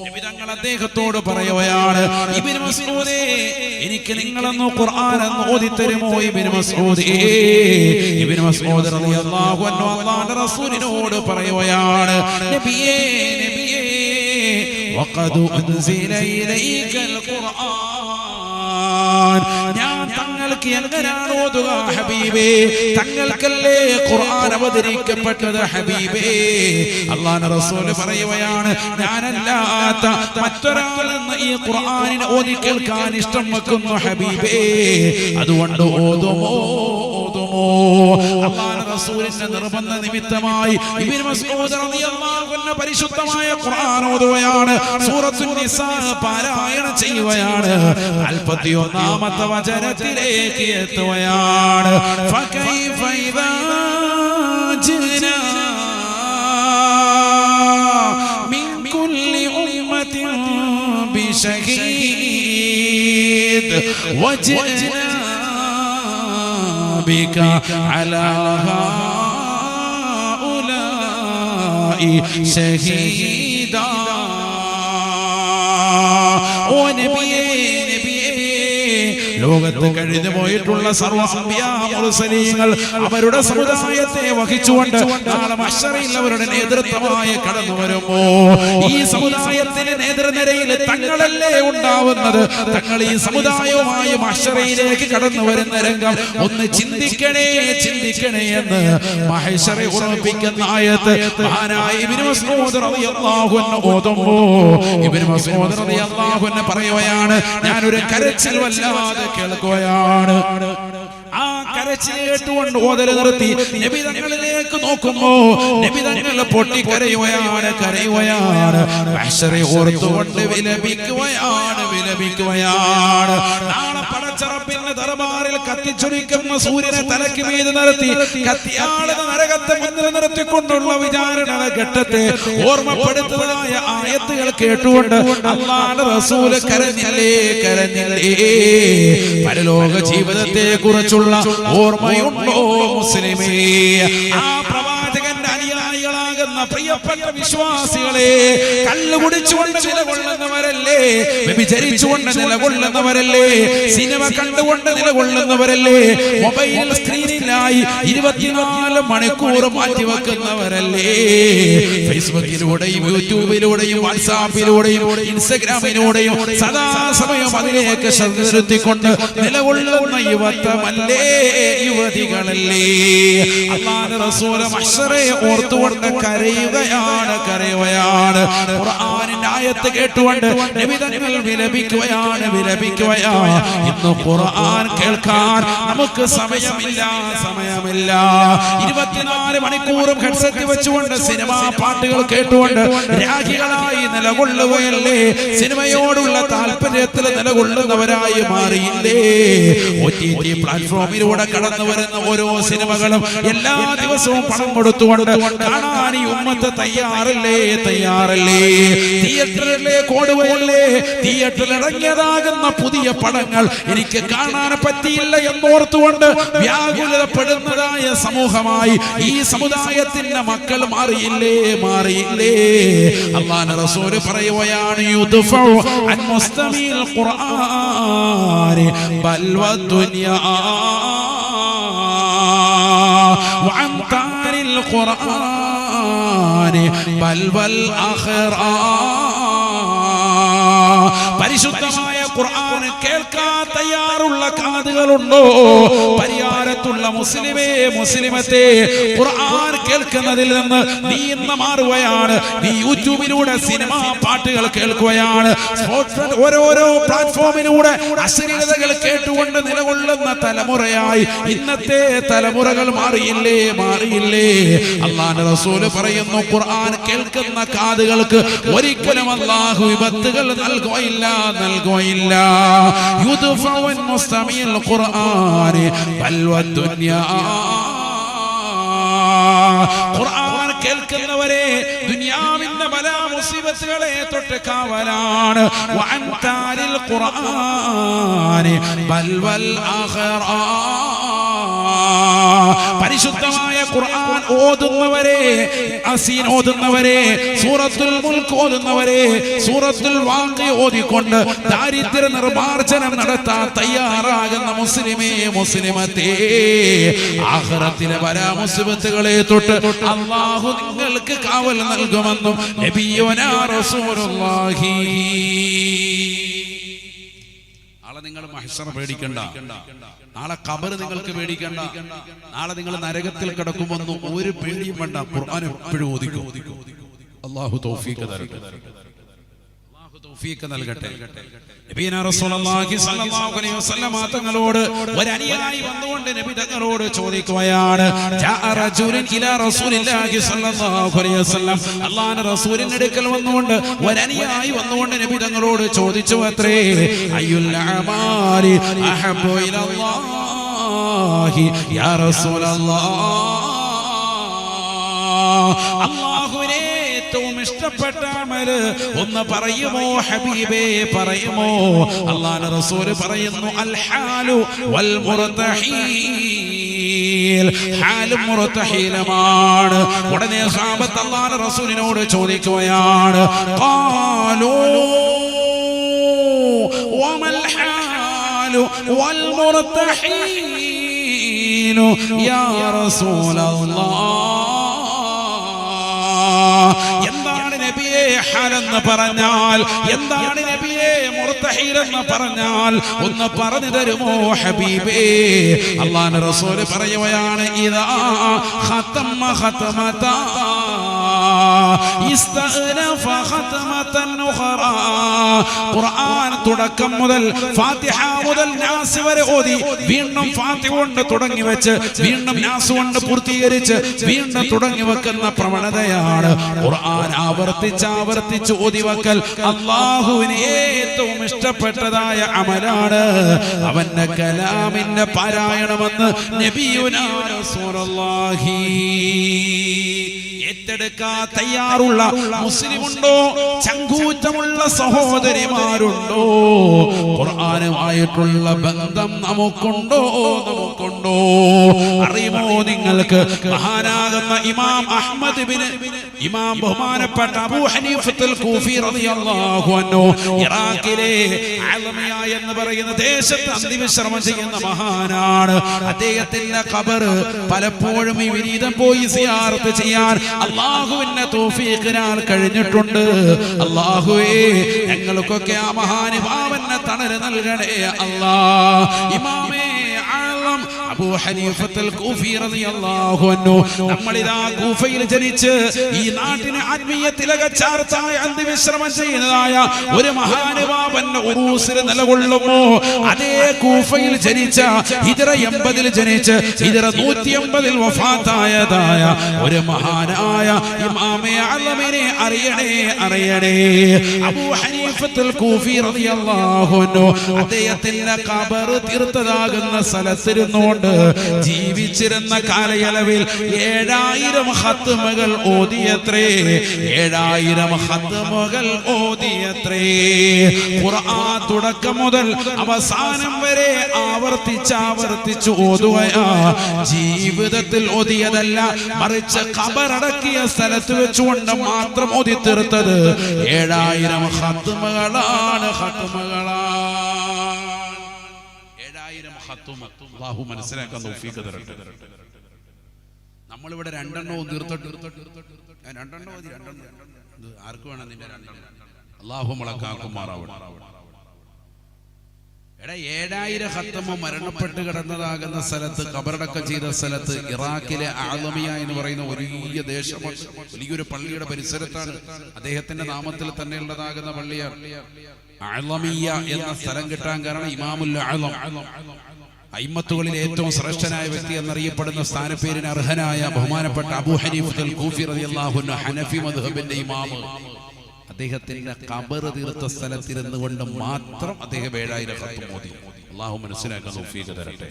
നബി തങ്ങൾ അദ്ദേഹത്തോട് പറയുകയാണ്, ഇബ്നു മസ്ഊദേ, എനിക്ക് നിങ്ങളൊന്ന് ഖുർആൻ ഓതി തരുമോ? ഇബ്നു മസ്ഊദ് റളിയല്ലാഹു അൻഹു അല്ലാഹുവിന്റെ റസൂലിനോട് പറയുകയാണ്, നബിയേ വഖദ് ഉൻസില ഇലൈകൽ ഖുർആൻ. ഞാൻ തങ്ങൾക്ക് എങ്ങനെയാണ് ഓതുക ഹബീബേ? തങ്ങൾക്കല്ലേ ഖുർആൻ അവതരിക്കപ്പെട്ടത് ഹബീബേ? അല്ലാഹുവിന്റെ റസൂൽ പറയുകയാണ്, ഞാനല്ലാത്ത മറ്റൊരാളെന്ന് ഈ ഖുർആനിനെ ഓതി കേൾക്കാൻ ഇഷ്ടം വെക്കുന്നു ഹബീബേ. അതുകൊണ്ട് ഓതുമോ? അല്ലാഹുവിന്റെ റസൂലിന്റെ നിർബന്ധ നിമിത്തമായി ഇബ്നു മസ്ഊദ് റളിയല്ലാഹു അൻഹു പരിശുദ്ധമായ ഖുർആൻ ഓതുകയാണ്, സൂറത്തുൻ നിസാ പാരായണം ചെയ്യുകയാണ്. 41ാമത്തെ വചനത്തിലേക്ക് എത്തുകയാണ്. ഫകൈഫ ഇദാ ജിനാ മിൻ കുല്ലി ഉമ്മത്തിൻ ബിശഹീദ് വജിനാ ബിക അലാ ഹൗലാഇ ശഹീദാ. ഓ നബിയേ, ലോകത്ത് കഴിഞ്ഞു പോയിട്ടുള്ള സർവ്വ അംബിയാ മുർസലീങ്ങൾ അവരുടെ സമുദായത്തെ വഹിച്ചുകൊണ്ട് നാളെ മഹ്ശറിൽ അവരുടെ നേതൃത്വമായി കടന്നു വരുമ്പോ ഈ സമുദായത്തിന്റെ നേതൃനിരയിൽ തങ്ങളല്ലേ ഉണ്ടാവുന്നത്? തങ്ങൾ ഈ സമുദായവുമായി മഹ്ശറിലേക്ക് കടന്നു വരുന്ന രംഗം ഒന്ന് ചിന്തിക്കണേ എന്ന് മഹ്ശറെ ഉറപ്പിക്കുന്ന ആയത്ത് മഹാനായ ഇബ്നു മസ്ഊദ് റളിയല്ലാഹു അൻഹു ഓതുമ്പോ ഇബ്നു മസ്ഊദ് റളിയല്ലാഹു അൻഹു പറയുകയാണ്, ഞാനൊരു കരച്ചിൽ വല്ലാതെ കേൾക്കുകയാണ്. ആ കരച്ചിൽ കേട്ടുകൊണ്ട് ഓതൽ നിർത്തി നബി തങ്ങളിലേക്ക് നോക്കുമ്പോ നബി തങ്ങൾ പൊട്ടിക്കരയുകയാണ്. മഹ്ശറെ ഓർത്തുകൊണ്ട് വിലപിക്കുകയാണ്. നാളെ പടച്ചറപ്പിന്റെ ദർബാറിൽ കത്തിച്ചൊരിക്കുന്ന സൂര്യനെ തലയ്ക്ക് മീത് നിർത്തി കത്തിയാളുന്ന നരകത്തെ മുന്നിൽ നിർത്തിക്കൊണ്ടുള്ള വിചാരണ ഘട്ടത്തെ ഓർമ്മപ്പെടുത്തുന്നതായ ആയത്തുകൾ കേട്ടുകൊണ്ട് അല്ലാഹുവിന്റെ റസൂൽ കരഞ്ഞില്ലേ. പരലോക ജീവിതത്തെ കുറിച്ചുള്ള ഓർമ്മയുണ്ടോ മുസ്ലിമേ? ആ പ്രവാചകന്റെ അനുയായികളാകുന്ന പ്രിയപ്പെട്ട വിശ്വാസികളെ, കള്ളു കുടിച്ചുകൊണ്ട് നിലകൊള്ളുന്നവരല്ലേ, വ്യഭിചരിച്ചുകൊണ്ട് നിലകൊള്ളുന്നവരല്ലേ, സിനിമ കണ്ടുകൊണ്ട് നിലകൊള്ളുന്നവരല്ലേ, മൊബൈൽ സ്ക്രീനിലായി 24 മണിക്കൂർ മാറ്റിവെക്കുന്നവരല്ലേ, ഫേസ്ബുക്കിലൂടെയും യൂട്യൂബിലൂടെയും വാട്സാപ്പിലൂടെയും ഇൻസ്റ്റഗ്രാമിലൂടെയും സദാസമയം അതിലേക്ക് ശ്രദ്ധ ചെലുത്തിക്കൊണ്ട് നിലകൊള്ളുന്ന യുവത്വമല്ലേ, യുവതികളല്ലേ? അല്ലാഹുവിന്റെ റസൂൽ മഹ്ശറെ ഓർത്തുകൊണ്ട് കരയുകയാണ്. ഖുർആനിന്റെ ആയത്ത് കേട്ടുകൊണ്ട് നബി തങ്ങൾ വിലപിക്കുകയാണ്. ഇന്ന് ഖുർആൻ കേൾക്കാൻ നമുക്ക് സമയമില്ല. 24 മണിക്കൂറും ഹെഡ്സെറ്റ് വെച്ചുകൊണ്ട് സിനിമാ പാട്ടുകൾ കേട്ടുകൊണ്ട് രാഗികളായി നിലകൊള്ളുകയല്ലേ, സിനിമയോടുള്ള താല്പര്യത്തിൽ നിലകൊള്ളുന്നവരായി മാറിയില്ലേ? OTT പ്ലാറ്റ്ഫോമിലൂടെ കടന്നു വരുന്ന ഓരോ സിനിമകളും എല്ലാ ദിവസവും പണം കൊടുത്തുകൊണ്ട് കാണാൻ ഈ ഉമ്മത്ത് തയ്യാറല്ലേ? തിയേറ്ററിലേക്ക് ഓടുകയല്ലേ? തിയേറ്ററിൽ ഇറങ്ങിയതാകുന്ന പുതിയ പടങ്ങൾ എനിക്ക് കാണാൻ പറ്റിയില്ല എന്നോർത്തുകൊണ്ട് വ്യാകുലപ്പെടുന്നതായ സമൂഹമായി ഈ സമുദായത്തിന്റെ മക്കൾ മാറിയില്ലേ? അല്ലാഹുവിന്റെ റസൂൽ പറയുകയാണ്, യുദ്ഫഉ അൻ മുസ്തമിൽ ഖുർആൻ ബൽ വദ്ദുനിയാ വഅൻ താരിൽ ഖുർആൻ ബൽ വൽ ആഖിറ. പരിശുദ്ധമായ ഖുർആൻ കേൾക്കാൻ തയ്യാറുള്ള കാതുകളുണ്ടോ? പരിഹാരത്തുള്ള മുസ്ലിമേ, മുസ്ലിമത്തെ, ഖുർആൻ കേൾക്കുന്നതിൽ നിന്ന് നീ ഇന്ന് മാറുകയാണ്. നീ യൂട്യൂബിലൂടെ സിനിമാ പാട്ടുകൾ കേൾക്കുകയാണ്. ഓരോരോ പ്ലാറ്റ്ഫോമിലൂടെ അശ്ലീലതകൾ കേട്ടുകൊണ്ട് നിലകൊള്ളുന്ന തലമുറയായി ഇന്നത്തെ തലമുറകൾ മാറിയില്ലേ? അല്ലാഹുവിന്റെ റസൂൽ പറയുന്നു, ഖുർആൻ കേൾക്കുന്ന കാതുകൾക്ക് ഒരിക്കലും അല്ലാഹു വിപത്തുകൾ നൽകുകയില്ല. യുദ്ഫഉ അൻ മുസ്തമിൽ ഖുർആൻ ബൽ വദ്ദുനിയാ. ഖുർആൻ കേൾക്കുന്നവരെ ദുനിയാവിന്റെ ബലാ മുസീബത്തുകളെ തൊട്ട് കാവലാണ്. വഅൻ താരിൽ ഖുർആൻ ബൽ വൽ ആഖിറ. പരിശുദ്ധമായ ഖുർആൻ ഓതുന്നവരെ, അസീൻ ഓതുന്നവരെ, സൂറത്തുൽ മുൽക്ക് ഓതുന്നവരെ, സൂറത്തുൽ വാഖിഅ ഓതിക്കൊണ്ട് ദാരിദ്ര്യ നിർമാർജനം നടത്താൻ തയ്യാറാകുന്ന മുസ്ലിമേ, മുസ്ലിമത്തെ, ആഖിറത്തിലെ ബലാ മുസീബത്തുകളെ തൊട്ട് അല്ലാഹു നിങ്ങൾക്ക് കാവൽ നൽകുമെന്നും നബിയുനാ റസൂലുള്ളാഹി. നാളെ നിങ്ങൾ മഹ്ശർ പേടിക്കണ്ട, നാളെ ഖബർ നിങ്ങൾക്ക് പേടിക്കണ്ട, നാളെ നിങ്ങൾ നരകത്തിൽ കിടക്കുമെന്നും ഒരു പേടിയും വേണ്ട. ഖുർആൻ എപ്പോഴും ഓതിക്കും. അല്ലാഹു തൗഫീഖ് തരട്ടെ. തൗഫീഖ് നൽകട്ടെ. നബിയനാ റസൂലുള്ളാഹി സ്വല്ലല്ലാഹു അലൈഹി വസല്ലം തങ്ങളോട് ഒരു അനുയായി വന്നുകൊണ്ട് നബി തങ്ങളോട് ചോദിക്കുകയാണ്, ജാഅ റജുലുൻ ഇലാ റസൂലില്ലാഹി സ്വല്ലല്ലാഹു അലൈഹി വസല്ലം, അല്ലാഹുവിന്റെ റസൂലിന്റെ അടുക്കൽ വന്നുകൊണ്ട് ഒരു അനുയായി വന്നുകൊണ്ട് നബി തങ്ങളോട് ചോദിച്ചു അത്രേ, അയ്യുൽ അമാലി അഹബ്ബു ഇലല്ലാഹി യാ റസൂലല്ലാഹ്, അല്ലാഹുവിനെ ഏറ്റവും ഇഷ്ടപ്പെട്ട അമല് ഒന്ന് പറയുമോ ഹബീബേ, പറയുമോ? അല്ലാഹുവിന്റെ റസൂൽ പറയുന്നു, അൽ ഹാലു വൽ മുർതഹീൽ, ഹാലും മുർതഹീലുമാണ്. ഉടനെ സഹാബത്ത് അല്ലാഹുവിന്റെ റസൂലിനോട് ചോദിക്കുകയാണ്, ഖാലൂ വമൽ ഹാലു വൽ മുർതഹീൽ യാ റസൂലല്ലാഹ്, എന്താണ് നബിയെ ഹാൽ എന്ന് പറഞ്ഞാൽ, എന്താണ് നബിയെ മുർതഹീൽ എന്ന് പറഞ്ഞാൽ ഒന്ന് പറഞ്ഞു തരുമോ ഹബീബേ? അല്ലാഹുവിന്റെ റസൂൽ പറയുകയാണ്, ഇദാ ഖതമ ഖതമതാ ഇസ്തഅനഫ ഖതമതൻ ഉഖറാ, ഖുർആൻ തുടക്കം മുതൽ ഫാത്തിഹ മുതൽ നാസ് വരെ ഓതി വീണ്ടും ഫാത്തിഹ കൊണ്ട് തുടങ്ങി വെച്ച് വീണ്ടും നാസ് കൊണ്ട് പൂർത്തീകരിച്ച് വീണ്ടും തുടങ്ങി വെക്കുന്ന പ്രവണതയാണ്. ഖുർആൻ ആവർത്തിച്ച് ഓതി വെക്കൽ അല്ലാഹുവിനെ ഏറ്റവും ഇഷ്ടപ്പെട്ടതായ അമലാണ്. അവന്റെ കലാമിന്റെ പാരായണമെന്ന് നബിയുനാ റസൂലുള്ളാഹി ഏറ്റെടുക്കാൻ തയ്യാറുള്ള മുസ്ലിമുണ്ടോ? ചങ്കൂറ്റമുള്ള സഹോദരിമാരുണ്ടോ? ഖുർആനുമായിട്ടുള്ള ബന്ധം നമുക്കുണ്ടോ? അറിയുമോ നിങ്ങൾക്ക്? മഹാനാകുന്ന ഇമാം അഹ്മദ് ബിൻ ഇമാം ബഹുമാനപ്പെട്ട അബൂ ഹനീഫത്തുൽ കൂഫി റളിയല്ലാഹു അൻഹു ഇറാഖിലെ അൽമിയ എന്ന് പറയുന്ന ദേശത്ത് അന്തിവിശ്രമം ചെയ്യുന്ന മഹാനാണ്. അദ്ദേഹത്തിന്റെ ഖബർ പലപ്പോഴും ഈ വിനീതം പോയി സിയാറത്ത് ചെയ്യാൻ അല്ലാഹുവിന്റെ തൗഫീഖിനാൽ കഴിഞ്ഞിട്ടുണ്ട്. അല്ലാഹുവേ, ഞങ്ങൾക്കൊക്കെ ആ മഹാനുഭാവന്റെ തണൽ നൽകണേ അല്ലാഹ്. ഇമാമേ ആലം അബൂ ഹനീഫത്തുൽ കൂഫി റളിയല്ലാഹു അൻഹു നമ്മളിതാ കൂഫയിൽ ജനിച്ച് ഈ നാട്ടിനെ ആത്മീയത്തിലക ചാർത്തായ അന്തിവിശ്രമം ചെയ്യുന്നതായ ഒരു മഹാനുഭാവന്റെ ഉറൂസിൽ നിലകൊള്ളുമോ? അതേ കൂഫയിൽ ജനിച്ച ഹിജ്റ 80 ജനിച്ച് ഹിജ്റ 180 വഫാത്തായതായ ഒരു മഹാനായ ഇമാമേ അലമിനെ അറിയണേ. അബൂ ഹനീഫത്തുൽ കൂഫി റളിയല്ലാഹു അൻഹു അദ്ദേഹത്തിന്റെ ഖബർ തീർത്തതാകുന്ന സ്ഥലത്തിരുന്നുകൊണ്ട് ജീവിച്ചിരുന്ന കാലയളവിൽ 7000 ഖത്മുകൾ ഓതിയത്രേ. 7000 ഖത്മുകൾ ഓതിയത്രേ. ഖുർആൻ തുടക്കം മുതൽ അവസാനം വരെ ആവർത്തിച്ച് ഓതുകയാ. ജീവിതത്തിൽ ഓതിയതല്ല, മറിച്ച് ഖബറടക്കിയ സ്ഥലത്ത് വെച്ചുകൊണ്ട് മാത്രം ഓതി തീർത്തത് 7000 ഖത്മുകളാണ്. 7000 ഖത്മ. അല്ലാഹു മനസ്സിലാക്കാൻ തൗഫീഖ് തരട്ടെ. നമ്മളിവിടെ 2 തീർത്തിട്ട് 2 ഓതി 2 ആർക്ക് വേണം നിന്റെ 2? അല്ലാഹു മുളക്കാക്കുമാറാവട്ടെ. 7000 ഖത്മ മരണപ്പെട്ട് കിടന്നതാകുന്ന സ്ഥലത്ത്, ഖബറടക്കം ചെയ്ത സ്ഥലത്ത്, ഇറാഖിലെ അഅലമിയ എന്ന് പറയുന്ന വലിയ ദേശമാണ്. വലിയൊരു പള്ളിയുടെ പരിസരത്താണ്. അദ്ദേഹത്തിന്റെ നാമത്തിൽ തന്നെയുള്ളതാകുന്ന പള്ളിയാണ്. അഅലമിയ എന്ന സ്ഥലം കിട്ടാൻ കാരണം ഇമാമുൽ അഅലം, അയിമ്മത്തുകളിൽ ഏറ്റവും ശ്രേഷ്ഠനായ വ്യക്തി എന്നറിയപ്പെടുന്ന സ്ഥാനപ്പേരിന് അർഹനായ ബഹുമാനപ്പെട്ട അബൂ ഹനീഫത്തുൽ കൂഫി റളിയല്ലാഹു അൻഹു ഹനഫി മദ്ഹബിന്റെ ഇമാം. അദ്ദേഹത്തിന്റെ ഖബർ തീർത്ത സ്ഥലത്തിരുന്നു കൊണ്ട് മാത്രം അദ്ദേഹം 7000 ഖത്മ ഓതി. അല്ലാഹു മനസ്സിലാക്കാൻ തൗഫീഖ് തരട്ടെ.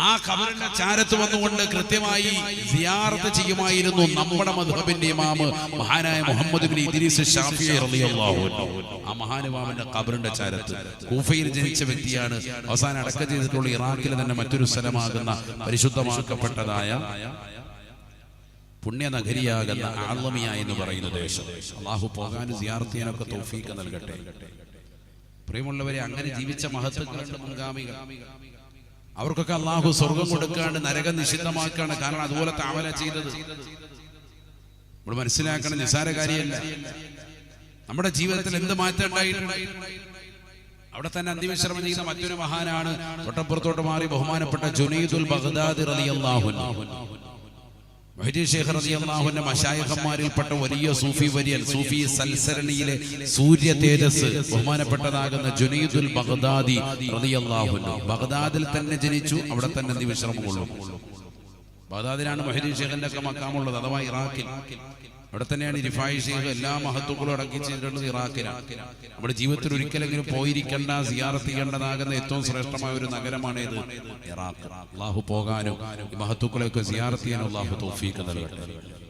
ആ ഖബറിന്റെ ചാരത്ത് വന്നുകൊണ്ട് കൃത്യമായി സിയാറത്ത് ചെയ്യുമായിരുന്നു നമ്മുടെ മദ്ഹബിന്റെ ഇമാം മഹാനായ മുഹമ്മദ് ഇബ്നു ഇദ്രീസ് ശാഫിഈ റളിയല്ലാഹു അൻഹു. ആ മഹാനുഭാവന്റെ ഖബറിന്റെ ചാരത്ത് കൂഫയിൽ ജനിച്ച വ്യക്തിയാണ്. അവസാനം അടക്കം ചെയ്തിട്ടുള്ള ഇറാഖിലെ തന്നെ മറ്റൊരു സ്ഥലമാകുന്ന പരിശുദ്ധമാക്കപ്പെട്ടതായ പുണ്യനഗരിയാകുന്ന അഅലമിയ എന്ന് പറയുന്ന ദേശം. അല്ലാഹു പോകാനും സിയാറത്ത് ചെയ്യാനൊക്കെ തൗഫീഖ് നൽകട്ടെ. പ്രിയമുള്ളവരെ, അങ്ങനെ ജീവിച്ച മഹത്തുക്കളുടെ മുൻഗാമികൾ, അവർക്കൊക്കെ അല്ലാഹു സ്വർഗം കൊടുക്കാണ്ട് നരകം നിഷിദ്ധമാക്കാണ്. കാരണം അതുപോലത്തെ അമല ചെയ്തത് നമ്മൾ മനസ്സിലാക്കണം. നിസ്സാര കാര്യമല്ല. നമ്മുടെ ജീവിതത്തിൽ എന്ത് മാറ്റം ഉണ്ടായിട്ടുണ്ട്? അവിടെ തന്നെ അന്തിവിശ്രമം ചെയ്യുന്ന മറ്റൊരു മഹാനാണ് തൊട്ടപ്പുറത്തോട്ട് മാറി ബഹുമാനപ്പെട്ട ജുനൈദുൽ ബഗ്ദാദി റളിയല്ലാഹു അൻഹു. മുഹ്യിദ്ദീൻ ശൈഖ് റളിയല്ലാഹു അൻഹു മശായിഖന്മാരിൽപ്പെട്ട വലിയ സൂഫി വര്യൻ, സൂഫി സൽസരണിയിലെ സൂര്യ തേജസ് ബഹുമാനപ്പെട്ടതാകുന്ന ജുനൈദുൽ ബഗ്ദാദി റളിയല്ലാഹു അൻഹു ബഗ്ദാദിൽ തന്നെ ജനിച്ചു, അവിടെ തന്നെ വിശ്രമം കൊള്ളും. ബഗ്ദാദിലാണ് മുഹ്യിദ്ദീൻ ശൈഖിന്റെ ഒക്കെ മക്കാമുള്ളത്, അഥവാ ഇറാഖിൽ. അവിടെ തന്നെയാണ് റിഫായി ശൈഖ് എല്ലാ മഹത്തുക്കളും അടക്കി ചെയ്തിട്ടുള്ളത് ഇറാഖിലാണ്. നമ്മുടെ ജീവിതത്തിൽ ഒരിക്കലെങ്കിലും പോയിരിക്കേണ്ട, സിയാറത്ത് ചെയ്യേണ്ടതാകുന്ന ഏറ്റവും ശ്രേഷ്ഠമായ ഒരു നഗരമാണേത്, ഇറാഖ്. അല്ലാഹു പോകാനും ഈ മഹത്തുക്കളെയൊക്കെ സിയാറത്ത് ചെയ്യാനും അല്ലാഹു തൗഫീഖ് നൽകട്ടെ.